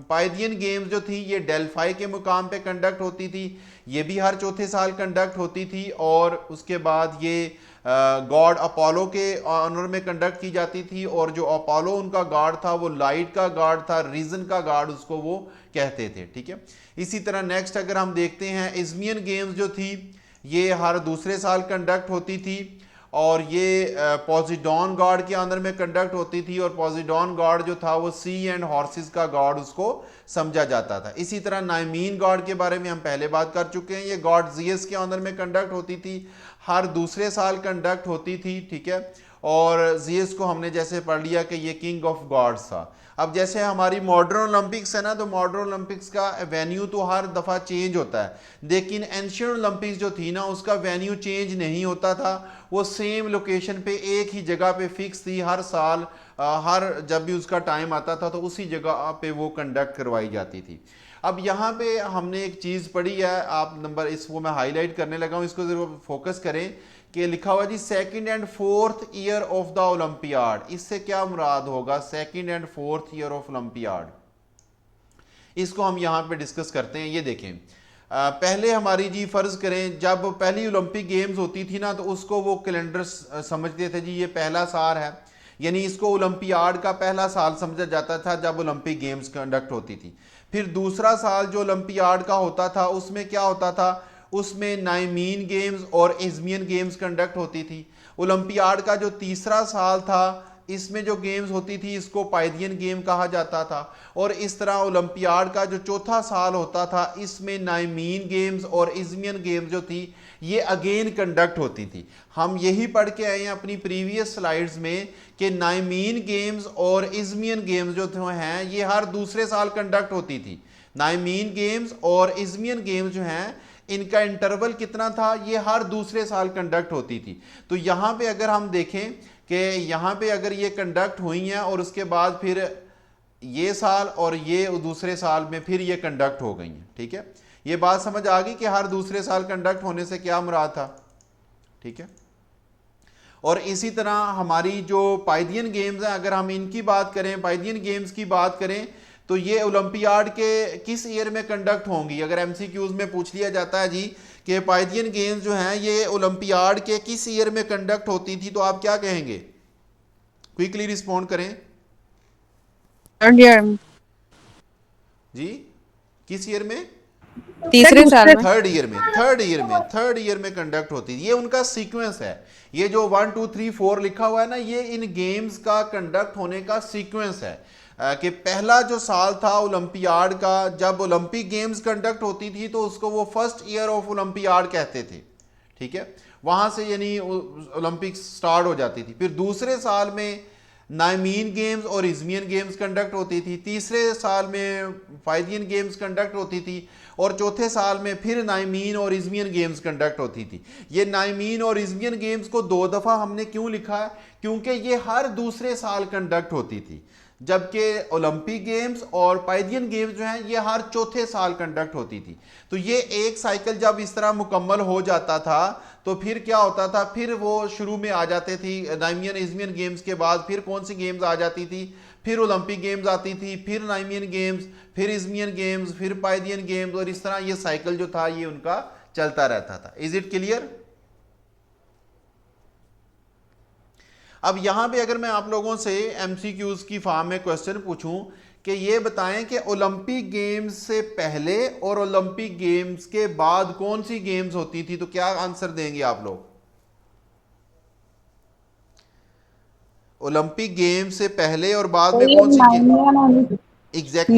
S1: पाइदियन गेम्स जो थी, ये डेल्फाई के मुकाम पे कंडक्ट होती थी, ये भी हर चौथे साल कंडक्ट होती थी, और उसके बाद ये गॉड अपोलो के ऑनर में कंडक्ट की जाती थी, और जो अपोलो उनका गॉड था वो लाइट का गॉड था, रीजन का गॉड उसको वो कहते थे, ठीक है। इसी तरह नेक्स्ट अगर हम देखते हैं इज़मियन गेम्स जो थी ये हर दूसरे साल कंडक्ट होती थी, और ये पॉजिडॉन गॉड के अंदर में कंडक्ट होती थी, और पॉजिडॉन गॉड जो था वो सी एंड हॉर्सेस का गॉड उसको समझा जाता था। इसी तरह नाइमीन गॉड के बारे में हम पहले बात कर चुके हैं, ये गॉड जीएस के अंदर में कंडक्ट होती थी, हर दूसरे साल कंडक्ट होती थी, ठीक है। और जीएस को हमने जैसे पढ़ लिया कि ये किंग ऑफ गॉड्स था। अब जैसे हमारी मॉडर्न ओलंपिक्स है ना, तो मॉडर्न ओलंपिक्स का वेन्यू तो हर दफ़ा चेंज होता है, लेकिन एंशियंट ओलंपिक्स जो थी ना उसका वेन्यू चेंज नहीं होता था, वो सेम लोकेशन पे एक ही जगह पे फिक्स थी हर साल, हर जब भी उसका टाइम आता था तो उसी जगह पे वो कंडक्ट करवाई जाती थी। अब यहाँ पे हमने एक चीज़ पढ़ी है, आप नंबर इसको मैं हाईलाइट करने लगा हूँ, इसको ज़रूर फोकस करें कि लिखा हुआ जी second and fourth year of the Olympiad. इससे क्या मुराद होगा second and fourth year of Olympiad, इसको हम यहाँ पे डिस्कस करते हैं। ये देखें पहले हमारी जी फर्ज करें जब पहली ओलंपिक गेम्स होती थी ना, तो उसको वो कैलेंडर समझते थे जी ये पहला साल है, यानी इसको ओलंपियाड का पहला साल समझा जाता था जब ओलंपिक गेम्स कंडक्ट होती थी। फिर दूसरा साल जो ओलंपियाड का होता था उसमें क्या होता था, उसमें नाइमीन गेम्स और इज़मियन गेम्स कंडक्ट होती थी। ओलंपियाड का जो तीसरा साल था इसमें जो गेम्स होती थी इसको पाइदियन गेम कहा जाता था, और इस तरह ओलंपियाड का जो चौथा साल होता था इसमें नाइमीन गेम्स और इज़मियन गेम्स जो थी ये अगेन कंडक्ट होती थी। हम यही पढ़ के आए हैं अपनी प्रीवियस स्लाइड्स में कि नाइमीन गेम्स और इज़मियन गेम्स जो हैं ये हर दूसरे साल कंडक्ट होती थी। नाइमीन गेम्स और इज़मियन गेम्स जो हैं इनका इंटरवल कितना था, ये हर दूसरे साल कंडक्ट होती थी। तो यहाँ पे अगर हम देखें कि यहाँ पे अगर ये कंडक्ट हुई हैं और उसके बाद फिर ये साल और ये दूसरे साल में फिर ये कंडक्ट हो गई हैं, ठीक है। ये बात समझ आ गई कि हर दूसरे साल कंडक्ट होने से क्या मुराद था, ठीक है। और इसी तरह हमारी जो पाइदियन गेम्स हैं अगर हम इनकी बात करें, पाइदियन गेम्स की बात करें, तो ये ओलंपियाड के किस ईयर में कंडक्ट होंगी। अगर एमसीक्यूज में पूछ लिया जाता है जी कि पाइदियन गेम्स जो हैं ये ओलंपियाड के किस ईयर में कंडक्ट होती थी, तो आप क्या कहेंगे, क्विकली रिस्पॉन्ड करें
S3: थर्ड ईयर
S1: जी, किस ईयर में,
S3: तीसरे साल में
S1: थर्ड ईयर में कंडक्ट होती थी। ये उनका सीक्वेंस है, ये जो 1 2 3 4 लिखा हुआ है ना, ये इन गेम्स का कंडक्ट होने का सीक्वेंस है कि पहला जो साल था ओलंपियाड का, जब ओलंपिक गेम्स कंडक्ट होती थी तो उसको वो फर्स्ट ईयर ऑफ ओलंपियाड कहते थे, ठीक है। वहां से यानी ओलंपिक्स स्टार्ट हो जाती थी। फिर दूसरे साल में नाइमीन गेम्स और इज़मियन गेम्स कंडक्ट होती थी, तीसरे साल में पाइदियन गेम्स कंडक्ट होती थी, और चौथे साल में फिर नाइमीन और इज़मियन गेम्स कंडक्ट होती थी। ये नाइमीन और इज़मियन गेम्स को 2 दफ़ा हमने क्यों लिखा है, क्योंकि ये हर दूसरे साल कंडक्ट होती थी, जबकि ओलंपिक गेम्स और पाइदियन गेम्स जो हैं ये हर चौथे साल कंडक्ट होती थी। तो ये एक साइकिल जब इस तरह मुकम्मल हो जाता था तो फिर क्या होता था, फिर वो शुरू में आ जाते थी नाइमियन इज़मियन गेम्स के बाद फिर कौन सी गेम्स आ जाती थी, फिर ओलंपिक गेम्स आती थी, फिर नाइमियन गेम्स, फिर इज़मियन गेम्स, फिर पाइदियन गेम्स, और इस तरह ये साइकिल जो था ये उनका चलता रहता था। Is it clear. अब यहां पे अगर मैं आप लोगों से एमसीक्यूज की फॉर्म में क्वेश्चन पूछूं कि ये बताएं कि ओलंपिक गेम्स से पहले और ओलंपिक गेम्स के बाद कौन सी गेम्स होती थी, तो क्या आंसर देंगे आप लोग। ओलंपिक गेम्स से पहले और बाद में कौन सी game, exactly,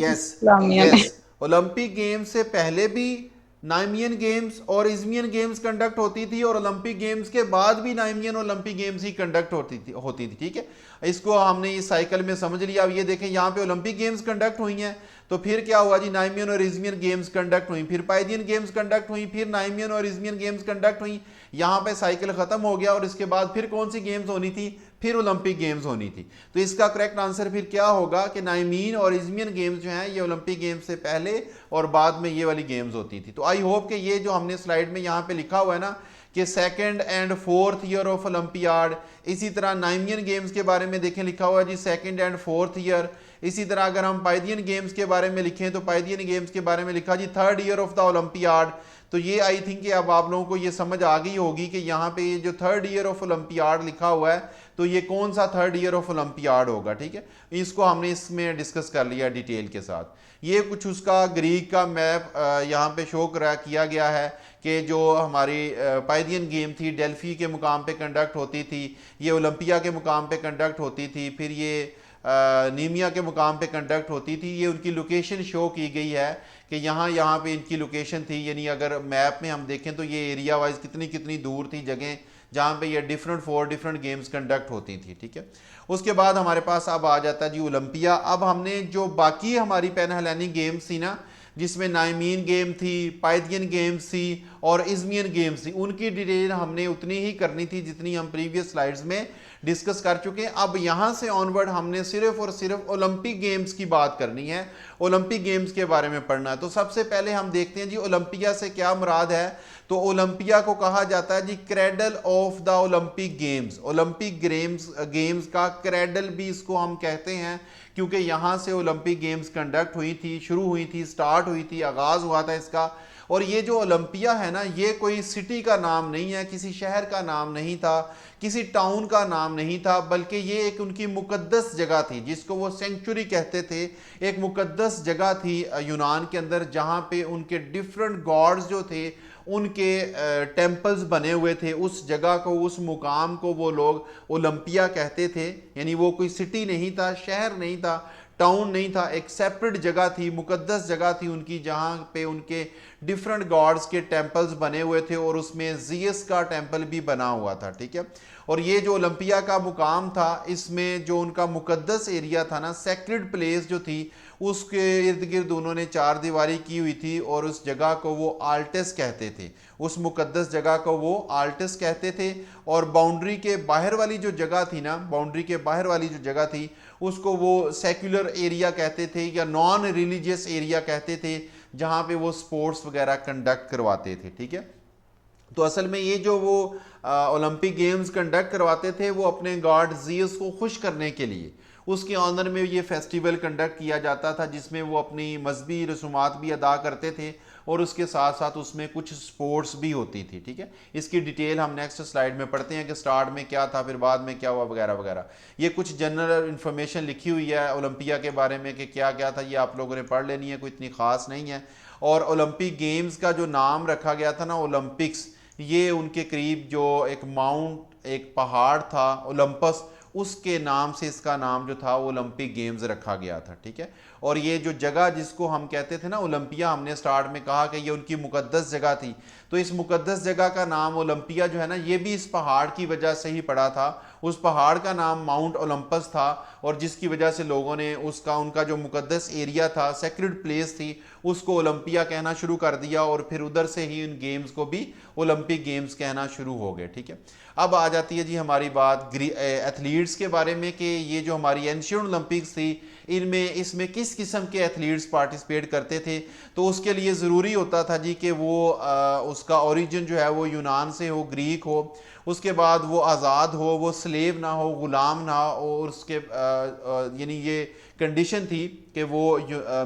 S1: yes, Olympic games से पहले भी नाइमियन गेम्स और इज़मियन गेम्स कंडक्ट होती थी, और ओलंपिक गेम्स के बाद भी नाइमियन ओलंपिक गेम्स ही कंडक्ट होती थी, ठीक है। इसको हमने इस साइकिल में समझ लिया। अब ये देखें यहाँ पे ओलंपिक गेम्स कंडक्ट हुई हैं तो फिर क्या हुआ जी, नाइमियन और इज़मियन गेम्स कंडक्ट हुई, फिर पाइदियन गेम्स कंडक्ट हुई, फिर नाइमियन और इज़मियन गेम्स कंडक्ट हुई। यहाँ पे साइकिल खत्म हो गया और इसके बाद फिर कौन सी गेम्स होनी थी, फिर ओलंपिक गेम्स होनी थी। तो इसका करेक्ट आंसर फिर क्या होगा कि नाइमीन और इज़मियन गेम्स जो हैं ये ओलंपिक गेम्स से पहले और बाद में ये वाली गेम्स होती थी। तो आई होप कि ये जो हमने स्लाइड में यहाँ पे लिखा हुआ है ना कि second and fourth year of olympiad, इसी तरह नाइमियन गेम्स के बारे में देखें लिखा हुआ है जी सेकंड एंड फोर्थ ईयर। इसी तरह अगर हम पाइदियन गेम्स के बारे में लिखें तो पाइदियन गेम्स के बारे में लिखा जी third year of the Olympiad. तो ये आई थिंक कि अब आप लोगों को ये समझ आ गई होगी कि यहाँ पे ये जो थर्ड ईयर ऑफ ओलंपियाड लिखा हुआ है तो ये कौन सा थर्ड ईयर ऑफ ओलंपियाड होगा, ठीक है। इसको हमने इसमें डिस्कस कर लिया डिटेल के साथ। ये कुछ उसका ग्रीक का मैप यहाँ पे शो किया गया है कि जो हमारी पाइदियन गेम थी डेल्फी के मुकाम पे कंडक्ट होती थी, ये ओलंपिया के मुकाम पे कंडक्ट होती थी, फिर ये नीमिया के मुकाम पे कंडक्ट होती थी। ये उनकी लोकेशन शो की गई है कि यहाँ पे इनकी लोकेशन थी, यानी अगर मैप में हम देखें तो ये एरिया वाइज कितनी कितनी दूर थी जगह जहाँ पे ये फोर डिफरेंट गेम्स कंडक्ट होती थी, ठीक है। उसके बाद हमारे पास अब आ जाता है जी ओलंपिया। अब हमने जो बाकी हमारी पैन हेलेनिक गेम्स थी ना, जिसमें नाइमीन गेम थी, पाइदियन गेम्स थी और इज़मियन गेम्स थी, उनकी डिटेल हमने उतनी ही करनी थी जितनी हम प्रीवियस स्लाइड्स में डिस्कस कर चुके हैं। अब यहाँ से ऑनवर्ड हमने सिर्फ और सिर्फ ओलंपिक गेम्स की बात करनी है, ओलंपिक गेम्स के बारे में पढ़ना है। तो सबसे पहले हम देखते हैं जी ओलंपिया से क्या मुराद है। तो ओलंपिया को कहा जाता है जी cradle of the Olympic games. Olympic games का क्रेडल भी इसको हम कहते हैं क्योंकि यहाँ से ओलंपिक गेम्स कंडक्ट हुई थी, शुरू हुई थी, स्टार्ट हुई थी, आगाज़ हुआ था इसका। और ये जो ओलंपिया है ना, ये कोई सिटी का नाम नहीं है, किसी शहर का नाम नहीं था, किसी टाउन का नाम नहीं था, बल्कि ये एक उनकी मुकद्दस जगह थी जिसको वो सेंचुरी कहते थे। एक मुकद्दस जगह थी यूनान के अंदर जहाँ पे उनके डिफरेंट गॉड्स जो थे उनके टेम्पल्स बने हुए थे। उस जगह को, उस मुकाम को वो लोग ओलंपिया कहते थे। यानी वो कोई सिटी नहीं था, शहर नहीं था, टाउन नहीं था, एक सेपरेट जगह थी, मुकद्दस जगह थी उनकी, जहाँ पे उनके डिफरेंट गॉड्स के टेम्पल्स बने हुए थे और उसमें जियस का टेम्पल भी बना हुआ था, ठीक है। और ये जो ओलंपिया का मुकाम था, इसमें जो उनका मुकद्दस एरिया था ना, सेक्रेड प्लेस जो थी, उसके इर्द गिर्द उन्होंने चार दीवारी की हुई थी और उस जगह को वो आल्टस कहते थे। उस मुकद्दस जगह को वो आल्टस कहते थे। और बाउंड्री के बाहर वाली जो जगह थी ना, बाउंड्री के बाहर वाली जो जगह थी उसको वो सेक्युलर एरिया कहते थे या नॉन रिलीजियस एरिया कहते थे, जहाँ पे वो स्पोर्ट्स वगैरह कंडक्ट करवाते थे, ठीक है। तो असल में ये जो वो ओलंपिक गेम्स कंडक्ट करवाते थे वो अपने गॉड जियस को खुश करने के लिए, उसके ऑनर में ये फेस्टिवल कंडक्ट किया जाता था जिसमें वो अपनी मजहबी रसूमात भी अदा करते थे और उसके साथ साथ उसमें कुछ स्पोर्ट्स भी होती थी, ठीक है। इसकी डिटेल हम नेक्स्ट स्लाइड में पढ़ते हैं कि स्टार्ट में क्या था, फिर बाद में क्या हुआ, वगैरह वगैरह। ये कुछ जनरल इन्फॉर्मेशन लिखी हुई है ओलंपिया के बारे में कि क्या क्या था, ये आप लोगों ने पढ़ लेनी है, कोई इतनी ख़ास नहीं है। और ओलंपिक गेम्स का जो नाम रखा गया था ना ओलंपिक्स, ये उनके करीब जो एक माउंट, एक पहाड़ था ओलंपस, उसके नाम से इसका नाम जो था वो ओलंपिक गेम्स रखा गया था, ठीक है। और ये जो जगह जिसको हम कहते थे ना ओलंपिया, हमने स्टार्ट में कहा कि ये उनकी मुकद्दस जगह थी, तो इस मुकद्दस जगह का नाम ओलंपिया जो है ना, ये भी इस पहाड़ की वजह से ही पड़ा था। उस पहाड़ का नाम माउंट ओलंपस था और जिसकी वजह से लोगों ने उनका जो मुकद्दस एरिया था, सेक्रेड प्लेस थी, उसको ओलंपिया कहना शुरू कर दिया और फिर उधर से ही उन गेम्स को भी ओलंपिक गेम्स कहना शुरू हो गए, ठीक है। अब आ जाती है जी हमारी बात एथलीट्स के बारे में कि ये जो हमारी एंशियंट ओलंपिक्स थी इसमें किस किस्म के एथलीट्स पार्टिसिपेट करते थे। तो उसके लिए ज़रूरी होता था जी कि वो उसका ओरिजिन जो है वो यूनान से हो, ग्रीक हो, उसके बाद वो आज़ाद हो, वो स्लेव ना हो, ग़ुलाम ना हो, और उसके यानी ये कंडीशन थी कि वो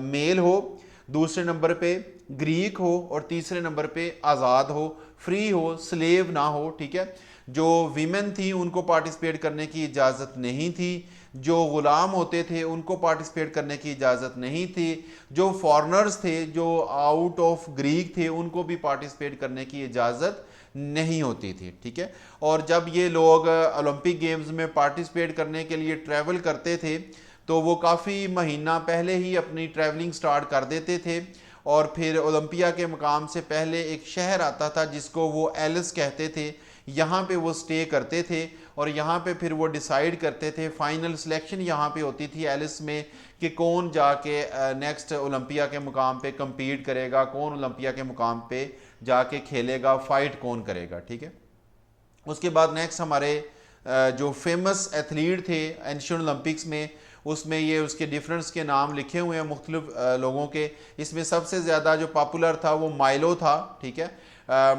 S1: मेल हो, दूसरे नंबर पे ग्रीक हो और तीसरे नंबर पे आज़ाद हो, फ्री हो, स्लेव ना हो, ठीक है। जो वीमेन थी उनको पार्टिसिपेट करने की इजाज़त नहीं थी, जो ग़ुलाम होते थे उनको पार्टिसिपेट करने की इजाज़त नहीं थी, जो फॉरेनर्स थे, जो आउट ऑफ ग्रीक थे, उनको भी पार्टिसिपेट करने की इजाज़त नहीं होती थी, ठीक है। और जब ये लोग ओलंपिक गेम्स में पार्टिसिपेट करने के लिए ट्रैवल करते थे तो वो काफ़ी महीना पहले ही अपनी ट्रैवलिंग स्टार्ट कर देते थे और फिर ओलंपिया के मुकाम से पहले एक शहर आता था जिसको वो एलिस कहते थे। यहाँ पे वो स्टे करते थे और यहाँ पे फिर वो डिसाइड करते थे, फाइनल सिलेक्शन यहाँ पे होती थी एलिस में कि कौन जाके नेक्स्ट ओलंपिया के मुकाम पे compete करेगा, कौन ओलंपिया के मुकाम पे जाके खेलेगा, फाइट कौन करेगा, ठीक है। उसके बाद नेक्स्ट हमारे जो फेमस एथलीट थे एंशियंट ओलंपिक्स में, उसमें ये उसके डिफरेंस के नाम लिखे हुए हैं मुख्तलिफ लोगों के। इसमें सबसे ज़्यादा जो पॉपुलर था वो माइलो था, ठीक है।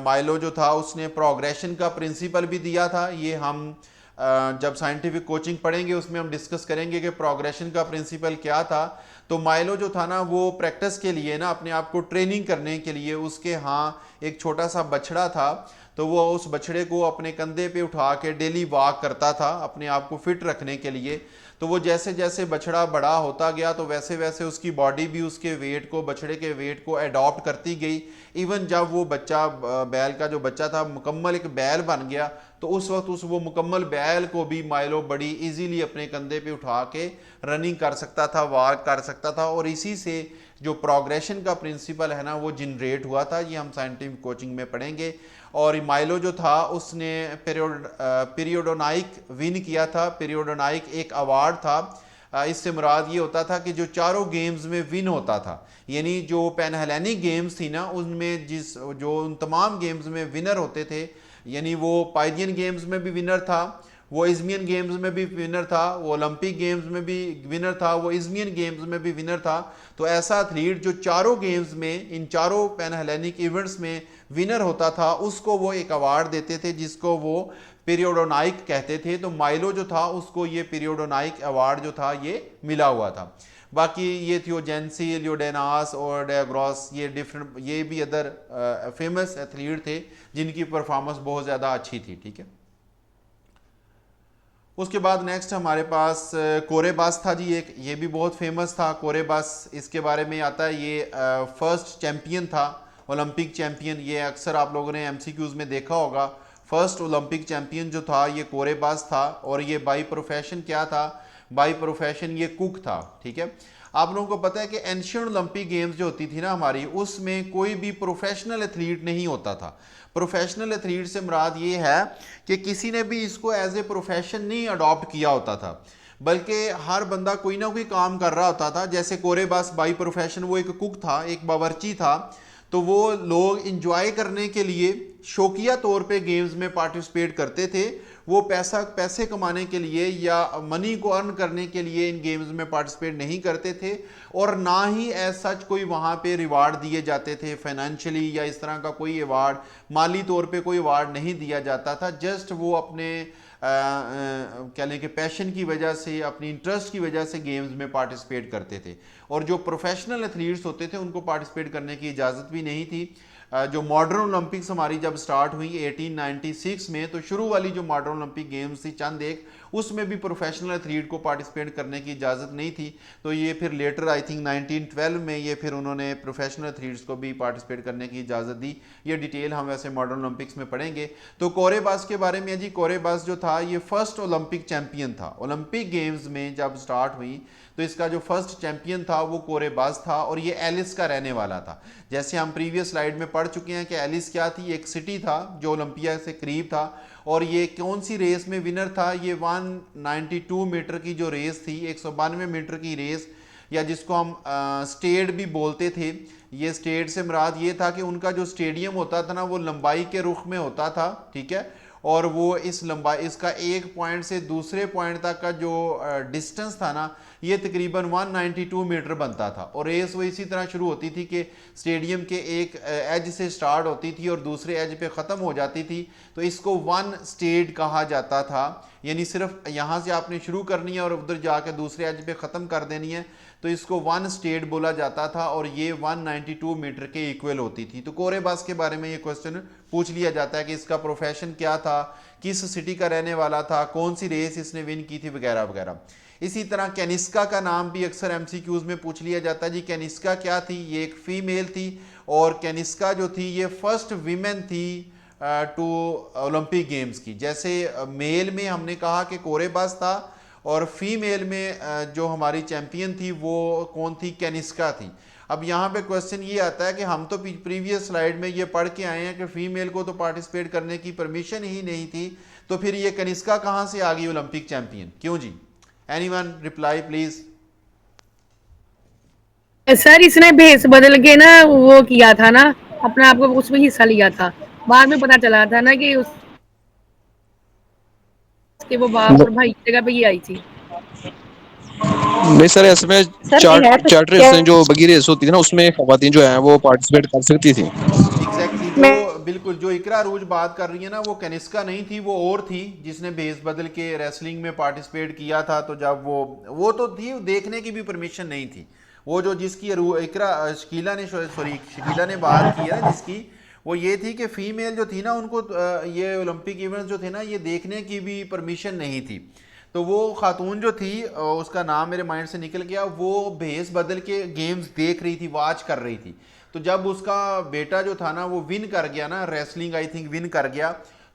S1: माइलो जो था उसने प्रोग्रेशन का प्रिंसिपल भी दिया था। ये हम जब साइंटिफिक कोचिंग पढ़ेंगे उसमें हम डिस्कस करेंगे कि प्रोग्रेशन का प्रिंसिपल क्या था। तो माइलो जो था ना वो प्रैक्टिस के लिए ना अपने आप को ट्रेनिंग करने के लिए उसके यहाँ एक छोटा सा बछड़ा था, तो वो उस बछड़े को अपने कंधे पे उठा के डेली वॉक करता था अपने आप को फिट रखने के लिए। तो वो जैसे जैसे बछड़ा बड़ा होता गया तो वैसे वैसे उसकी बॉडी भी उसके वेट को, बछड़े के वेट को अडॉप्ट करती गई। इवन जब वो बच्चा, बैल का जो बच्चा था, मुकम्मल एक बैल बन गया तो उस वक्त वो मुकम्मल बैल को भी माइलो बड़ी इजीली अपने कंधे पे उठा के रनिंग कर सकता था, वॉक कर सकता था। और इसी से जो प्रोग्रेशन का प्रिंसिपल है ना वो जनरेट हुआ था। ये हम साइंटिफिक कोचिंग में पढ़ेंगे। और माइलो जो था उसने पीरियोडोनाइक विन किया था। पीरियोडोनाइक एक अवार्ड था। इससे मुराद ये होता था कि जो चारों गेम्स में विन होता था, यानी जो पैन हेलेनिक गेम्स थी ना उनमें जो उन तमाम गेम्स में विनर होते थे, यानी वो पाइदियन गेम्स में भी विनर था, वो इज़मियन गेम्स में भी विनर था, वो ओलंपिक गेम्स में भी विनर था, वो इज़मियन गेम्स में भी विनर था। तो ऐसा एथलीट जो चारों गेम्स में, इन चारों पैन हेलेनिक इवेंट्स में विनर होता था, उसको वो एक अवार्ड देते थे जिसको वो पीरियोडोनाइक कहते थे। तो माइलो जो था उसको ये पीरियोडोनाइक अवार्ड जो था ये मिला हुआ था। बाकी ये थियोजेंसी, लियोडेनास और डेग्रॉस, ये डिफरेंट, ये भी अदर फेमस एथलीट थे जिनकी परफॉर्मेंस बहुत ज़्यादा अच्छी थी, ठीक है। उसके बाद नेक्स्ट हमारे पास कोरेबास था जी, एक ये भी बहुत फेमस था कोरेबास। इसके बारे में आता है ये फर्स्ट चैम्पियन था, ओलंपिक चैम्पियन। ये अक्सर आप लोगों ने एमसीक्यूज में देखा होगा। फर्स्ट ओलंपिक चैम्पियन जो था ये कोरेबास था। और ये बाई प्रोफेशन क्या था? बाई प्रोफेशन ये कुक था, ठीक है। आप लोगों को पता है कि एंशियंट ओलंपिक गेम्स जो होती थी ना हमारी, उसमें कोई भी प्रोफेशनल एथलीट नहीं होता था। प्रोफेशनल एथलीट से मुराद ये है कि किसी ने भी इसको एज ए प्रोफेशन नहीं अडॉप्ट किया होता था, बल्कि हर बंदा कोई ना कोई काम कर रहा होता था। जैसे कोरेबास बाई प्रोफेशन वो एक कुक था, एक बावर्ची था। तो वो लोग इंजॉय करने के लिए शौकिया तौर पे गेम्स में पार्टिसिपेट करते थे। वो पैसे कमाने के लिए या मनी को अर्न करने के लिए इन गेम्स में पार्टिसिपेट नहीं करते थे, और ना ही एज सच कोई वहाँ पे रिवार्ड दिए जाते थे फाइनेंशियली, या इस तरह का कोई अवार्ड, माली तौर पे कोई अवार्ड नहीं दिया जाता था। जस्ट वो अपने कह लें कि पैशन की वजह से, अपनी इंटरेस्ट की वजह से गेम्स में पार्टिसिपेट करते थे। और जो प्रोफेशनल एथलीट्स होते थे उनको पार्टिसिपेट करने की इजाज़त भी नहीं थी। जो मॉडर्न ओलंपिक्स हमारी जब स्टार्ट हुई 1896 में, तो शुरू वाली जो मॉडर्न ओलंपिक गेम्स थी चंद एक, उसमें भी प्रोफेशनल एथलीट को पार्टिसिपेट करने की इजाज़त नहीं थी। तो ये फिर लेटर आई थिंक 1912 में ये फिर उन्होंने प्रोफेशनल एथलीट्स को भी पार्टिसिपेट करने की इजाज़त दी। ये डिटेल हम वैसे मॉडर्न ओलंपिक्स में पढ़ेंगे। तो कोरेबास के बारे में जी, कोरेबास जो था ये फर्स्ट ओलंपिक चैम्पियन था। ओलंपिक गेम्स में जब स्टार्ट हुई तो इसका जो फर्स्ट चैंपियन था वो कोरेबास था, और ये एलिस का रहने वाला था। जैसे हम प्रीवियस स्लाइड में पढ़ चुके हैं कि एलिस क्या थी, एक सिटी था जो ओलंपिया से करीब था। और ये कौन सी रेस में विनर था? ये 192 मीटर की जो रेस थी, 192 मीटर की रेस, या जिसको हम स्टेड भी बोलते थे। ये स्टेड से मुराद ये था कि उनका जो स्टेडियम होता था ना वो लंबाई के रुख में होता था, ठीक है। और वो इस लंबाई, इसका एक पॉइंट से दूसरे पॉइंट तक का जो डिस्टेंस था ना, ये तकरीबन 192 मीटर बनता था। और रेस वो इसी तरह शुरू होती थी कि स्टेडियम के एक एज से स्टार्ट होती थी और दूसरे एज पे ख़त्म हो जाती थी। तो इसको वन स्टेड कहा जाता था, यानी सिर्फ यहाँ से आपने शुरू करनी है और उधर जाके दूसरे एज पे ख़त्म कर देनी है, तो इसको वन स्टेड बोला जाता था। और ये 192 मीटर के इक्वल होती थी। तो कोरेबास के बारे में ये क्वेश्चन पूछ लिया जाता है कि इसका प्रोफेशन क्या था, किस सिटी का रहने वाला था, कौन सी रेस इसने विन की थी, वगैरह वगैरह। इसी तरह कैनिस्का का नाम भी अक्सर एमसीक्यूज में पूछ लिया जाता है जी। कैनिस्का क्या थी? ये एक फीमेल थी, और कैनिस्का जो थी ये फर्स्ट वीमेन थी टू ओलंपिक गेम्स की। जैसे मेल में हमने कहा कि कोरेबास था, और फीमेल में जो हमारी चैंपियन थी वो कौन थी, कनिष्का थी। अब यहाँ पे क्वेश्चन ये आता है कि हम तो प्रीवियस स्लाइड में ये पढ़ के आए हैं कि फीमेल को तो पार्टिसिपेट करने की परमिशन ही नहीं थी, तो फिर ये कनिष्का कहाँ से आ गई ओलंपिक चैंपियन, क्यों जी? Anyone reply please.
S3: सर इसने भेस बदल के ना वो किया था ना, अपने आप को उसमें हिस्सा लिया था, बाद में पता चला था ना कि उसके वो बाप और भाई की जगह पे ये आई थी।
S6: नहीं सर, ऐसे में
S4: सर ये है तो
S6: चार्ट रेस जो बगी रेस होती थी ना, उसमें खवातीन जो है वो पार्टिसिपेट कर सकती थी।
S1: एग्जैक्टली जो बिल्कुल जो इकरा अरूज बात कर रही है ना, वो कनिष्का नहीं थी, वो और थी जिसने भेस बदल के रेसलिंग में पार्टिसिपेट किया था। तो जब वो तो थी, देखने की भी परमिशन नहीं थी। वो जो जिसकी इकरा शकीला ने शकीला ने बात की है ना जिसकी, वो ये थी कि फीमेल जो थी ना उनको ये ओलंपिक इवेंट्स जो थे ना ये देखने की भी परमिशन नहीं थी। तो वो खातून जो थी उसका नाम मेरे माइंड से निकल गया, वो भेस बदल के गेम्स देख रही थी, वॉच कर रही थी। तो जब उसका बेटा जो था ना वो विन कर गया ना, रेसलिंग आई थिंक विन कर गया,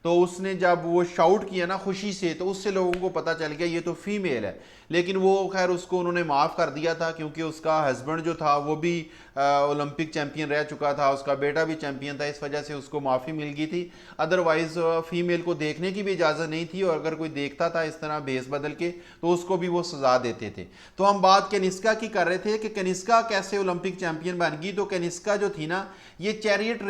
S1: तो उसने जब वो शाउट किया ना खुशी से, तो उससे लोगों को पता चल गया ये तो फीमेल है। लेकिन वो खैर उसको उन्होंने माफ़ कर दिया था, क्योंकि उसका हस्बैंड जो था वो भी ओलंपिक चैंपियन रह चुका था, उसका बेटा भी चैंपियन था, इस वजह से उसको माफ़ी मिल गई थी। अदरवाइज़ फीमेल को देखने की भी इजाज़त नहीं थी, और अगर कोई देखता था इस तरह भेस बदल के तो उसको भी वो सज़ा देते थे। तो हम बात कनिष्का की कर रहे थे कि कनिष्का कैसे ओलंपिक चैंपियन बन गई। तो कनिष्का जो थी ना, ये चैरियट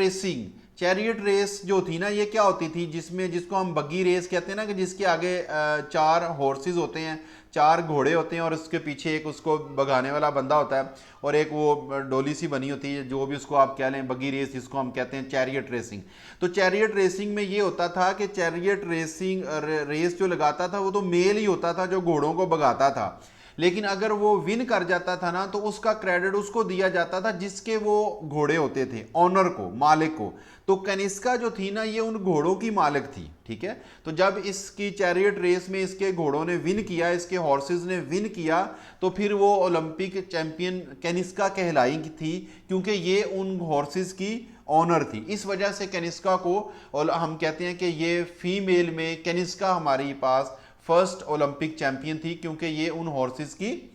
S1: रेस जो थी ना, ये क्या होती थी, जिसको हम बग्गी रेस कहते हैं ना, कि जिसके आगे 4 हॉर्सेस होते हैं, 4 घोड़े होते हैं, और उसके पीछे एक उसको भगाने वाला बंदा होता है, और एक वो डोली सी बनी होती है, जो भी उसको आप कह लें, बग्गी रेस जिसको हम कहते हैं चैरियट रेसिंग। तो चैरियट रेसिंग में ये होता था कि चैरियट रेसिंग रेस जो लगाता था वो तो मेल ही होता था जो घोड़ों को भगाता था। लेकिन अगर वो विन कर जाता था ना, तो उसका क्रेडिट उसको दिया जाता था जिसके वो घोड़े होते थे, ऑनर को, मालिक को। तो कनिष्का जो थी ना, ये उन घोड़ों की मालिक थी, ठीक है। तो जब इसकी चैरियट रेस में इसके घोड़ों ने विन किया, इसके हॉर्सेस ने विन किया, तो फिर वो ओलंपिक चैंपियन कनिष्का कहलाई थी, क्योंकि ये उन हॉर्सेस की ऑनर थी। इस वजह से कनिष्का को, और हम कहते हैं कि ये फीमेल में कनिष्का हमारे पास फर्स्ट ओलंपिक चैंपियन थी, क्योंकि ये उन हॉर्सेस की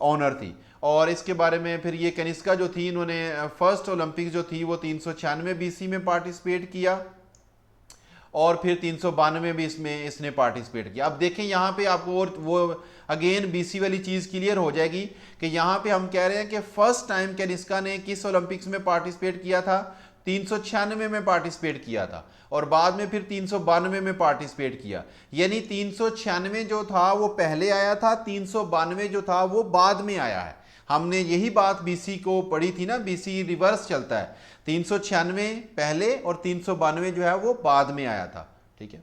S1: ऑनर थी। और इसके बारे में फिर ये कनिष्का जो थी, इन्होंने फर्स्ट ओलंपिक जो थी वो 396 बीसी में पार्टिसिपेट किया, और फिर 392 में इसने पार्टिसिपेट किया। अब देखें यहाँ पे आपको और वो अगेन बीसी वाली चीज़ क्लियर हो जाएगी कि यहाँ पे हम कह रहे हैं कि फर्स्ट टाइम कनिष्का ने किस ओलंपिक्स में पार्टिसिपेट किया था, 396 में पार्टिसिपेट किया था, और बाद में फिर 392 में पार्टिसिपेट किया। यानी 396 जो था वो पहले आया था, 392 जो था वो बाद में आया है। हमने यही बात बीसी को पढ़ी थी ना, बीसी रिवर्स चलता है, 396 पहले और 392 जो है वो बाद में आया था, ठीक है।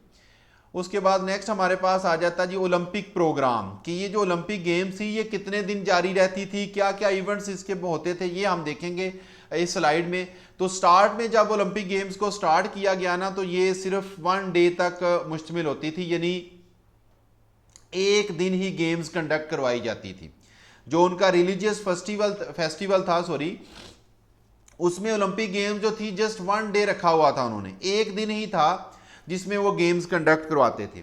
S1: उसके बाद नेक्स्ट हमारे पास आ जाता जी ओलंपिक प्रोग्राम, कि ये जो ओलंपिक गेम्स थी ये कितने दिन जारी रहती थी, क्या क्या इवेंट्स इसके होते थे, ये हम देखेंगे इस स्लाइड में। तो स्टार्ट में जब ओलंपिक गेम्स को स्टार्ट किया गया ना, तो ये सिर्फ 1 डे तक मुश्तमिल होती थी, यानी एक दिन ही गेम्स कंडक्ट करवाई जाती थी। जो उनका रिलीजियस फेस्टिवल था उसमें ओलंपिक गेम्स जो थी जस्ट 1 डे रखा हुआ था, उन्होंने एक दिन ही था जिसमें वो गेम्स कंडक्ट करवाते थे।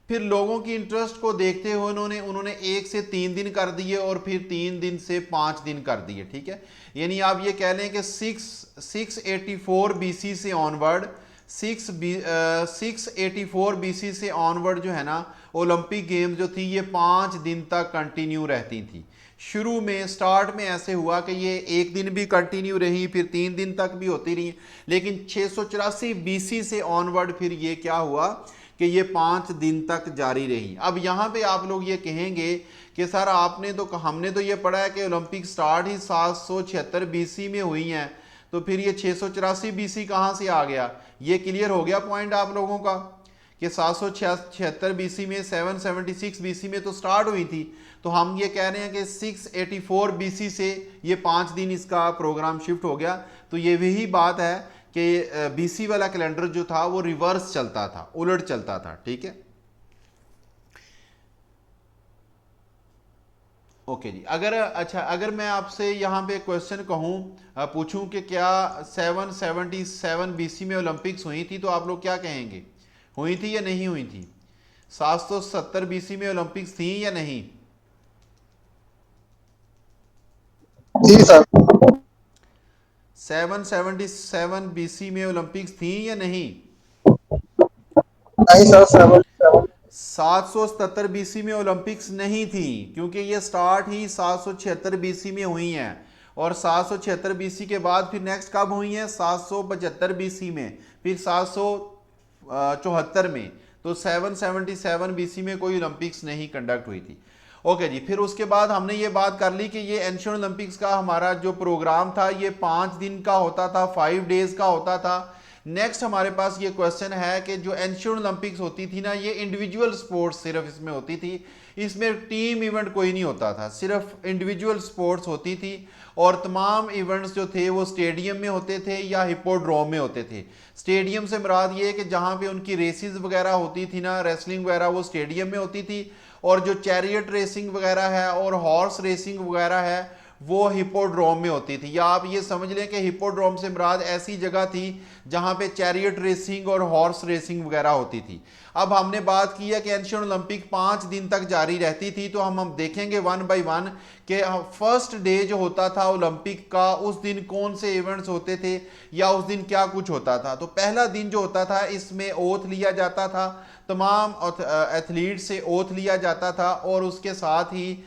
S1: फिर लोगों की इंटरेस्ट को देखते हुए उन्होंने 1 से 3 दिन कर दिए, और फिर 3 दिन से 5 दिन कर दिए, ठीक है। यानी आप ये कह लें कि 684 बीसी से ऑनवर्ड, 684 बीसी से ऑनवर्ड जो है ना, ओलंपिक गेम्स जो थी ये 5 दिन तक कंटिन्यू रहती थी। शुरू में स्टार्ट में ऐसे हुआ कि ये 1 दिन भी कंटिन्यू रही, फिर 3 दिन तक भी होती रही, लेकिन 684 बीसी से ऑनवर्ड फिर ये क्या हुआ कि ये 5 दिन तक जारी रही। अब यहाँ पे आप लोग ये कहेंगे कि सर हमने तो ये पढ़ा है कि ओलंपिक स्टार्ट ही 776 बीसी में हुई हैं, तो फिर ये 684 बीसी कहाँ से आ गया। ये क्लियर हो गया पॉइंट आप लोगों का कि 776 बीसी में 776 बीसी में तो स्टार्ट हुई थी। तो हम ये कह रहे हैं कि 684 बीसी से ये 5 दिन इसका प्रोग्राम शिफ्ट हो गया। तो ये वही बात है कि बीसी वाला कैलेंडर जो था वो रिवर्स चलता था, उलट चलता था, ठीक है। ओके जी, अगर मैं आपसे यहाँ पे क्वेश्चन पूछूं कि क्या 777 बीसी में ओलंपिक्स हुई थी, तो आप लोग क्या कहेंगे, हुई थी या नहीं हुई थी? 770 बीसी में ओलंपिक्स थी या नहीं?
S7: जी सर।
S1: 777 बीसी में ओलंपिक्स थी या नहीं?
S7: नहीं सर, 77।
S1: 777 बीसी में ओलंपिक्स नहीं थी, क्योंकि ये स्टार्ट ही 776 बीसी में हुई हैं, और 776 बीसी के बाद फिर नेक्स्ट कब हुई हैं? 775 बीसी में, फिर 774 में। तो 777 बीसी में कोई ओलंपिक्स नहीं कंडक्ट हुई थी। ओके जी, फिर उसके बाद हमने ये बात कर ली कि ये एंशियंट ओलंपिक्स का हमारा जो प्रोग्राम था ये 5 दिन का होता था, 5 डेज का होता था। नेक्स्ट हमारे पास ये क्वेश्चन है कि जो एंशियंट ओलंपिक्स होती थी ना, ये इंडिविजुअल स्पोर्ट्स सिर्फ इसमें होती थी, इसमें टीम इवेंट कोई नहीं होता था, सिर्फ इंडिविजुअल स्पोर्ट्स होती थी, और तमाम इवेंट्स जो थे वो स्टेडियम में होते थे या हिप्पोड्रोम में होते थे। स्टेडियम से मुराद ये है कि जहाँ पे उनकी रेसेस वगैरह होती थी ना, रेसलिंग वगैरह, वो स्टेडियम में होती थी, और जो चैरियट रेसिंग वगैरह है और हॉर्स रेसिंग वगैरह है वो हिप्पोड्रोम में होती थी। या आप ये समझ लें कि हिप्पोड्रोम से मुराद ऐसी जगह थी जहाँ पे चैरियट रेसिंग और हॉर्स रेसिंग वगैरह होती थी। अब हमने बात की है कि एंशियंट ओलंपिक 5 दिन तक जारी रहती थी, तो हम देखेंगे वन बाय वन कि फर्स्ट डे जो होता था ओलंपिक का, उस दिन कौन से इवेंट्स होते थे या उस दिन क्या कुछ होता था। तो पहला दिन जो होता था इसमें ओथ लिया जाता था, तमाम एथलीट से ओथ लिया जाता था, और उसके साथ ही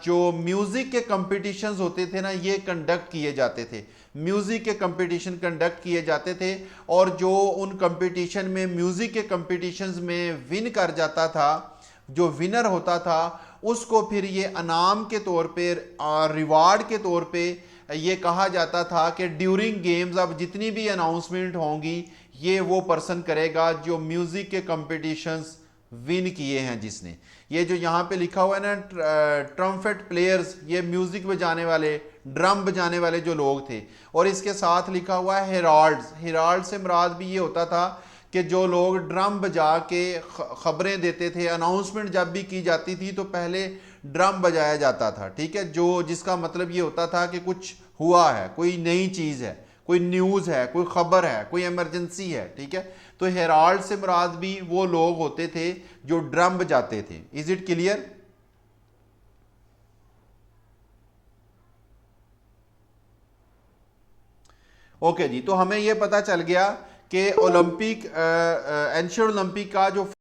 S1: जो म्यूज़िक के कंपटीशंस होते थे ना, ये कंडक्ट किए जाते थे, म्यूज़िक के कंपटीशन कंडक्ट किए जाते थे, और जो उन कंपटीशन में म्यूज़िक के कंपटीशंस में विन कर जाता था, जो विनर होता था, उसको फिर ये अनाम के तौर पे, रिवार्ड के तौर पे ये कहा जाता था कि ड्यूरिंग गेम्स अब जितनी भी अनाउंसमेंट होंगी ये वो पर्सन करेगा जो म्यूज़िक के कंपटीशंस विन किए हैं जिसने। ये जो यहाँ पे लिखा हुआ है ना, ट्रम्पेट प्लेयर्स, ये म्यूजिक बजाने वाले, ड्रम बजाने वाले जो लोग थे, और इसके साथ लिखा हुआ है हेराल्ड्स। हेराल्ड से मुराद भी ये होता था कि जो लोग ड्रम बजा के खबरें देते थे, अनाउंसमेंट जब भी की जाती थी तो पहले ड्रम बजाया जाता था, ठीक है, जो जिसका मतलब ये होता था कि कुछ हुआ है, कोई नई चीज़ है, कोई न्यूज़ है, कोई खबर है, कोई इमरजेंसी है, ठीक है। तो हेराल्ड से मुराद भी वो लोग होते थे जो ड्रम बजाते थे। Is it clear? ओके जी, तो हमें ये पता चल गया कि ओलंपिक, एंशियंट ओलंपिक का जो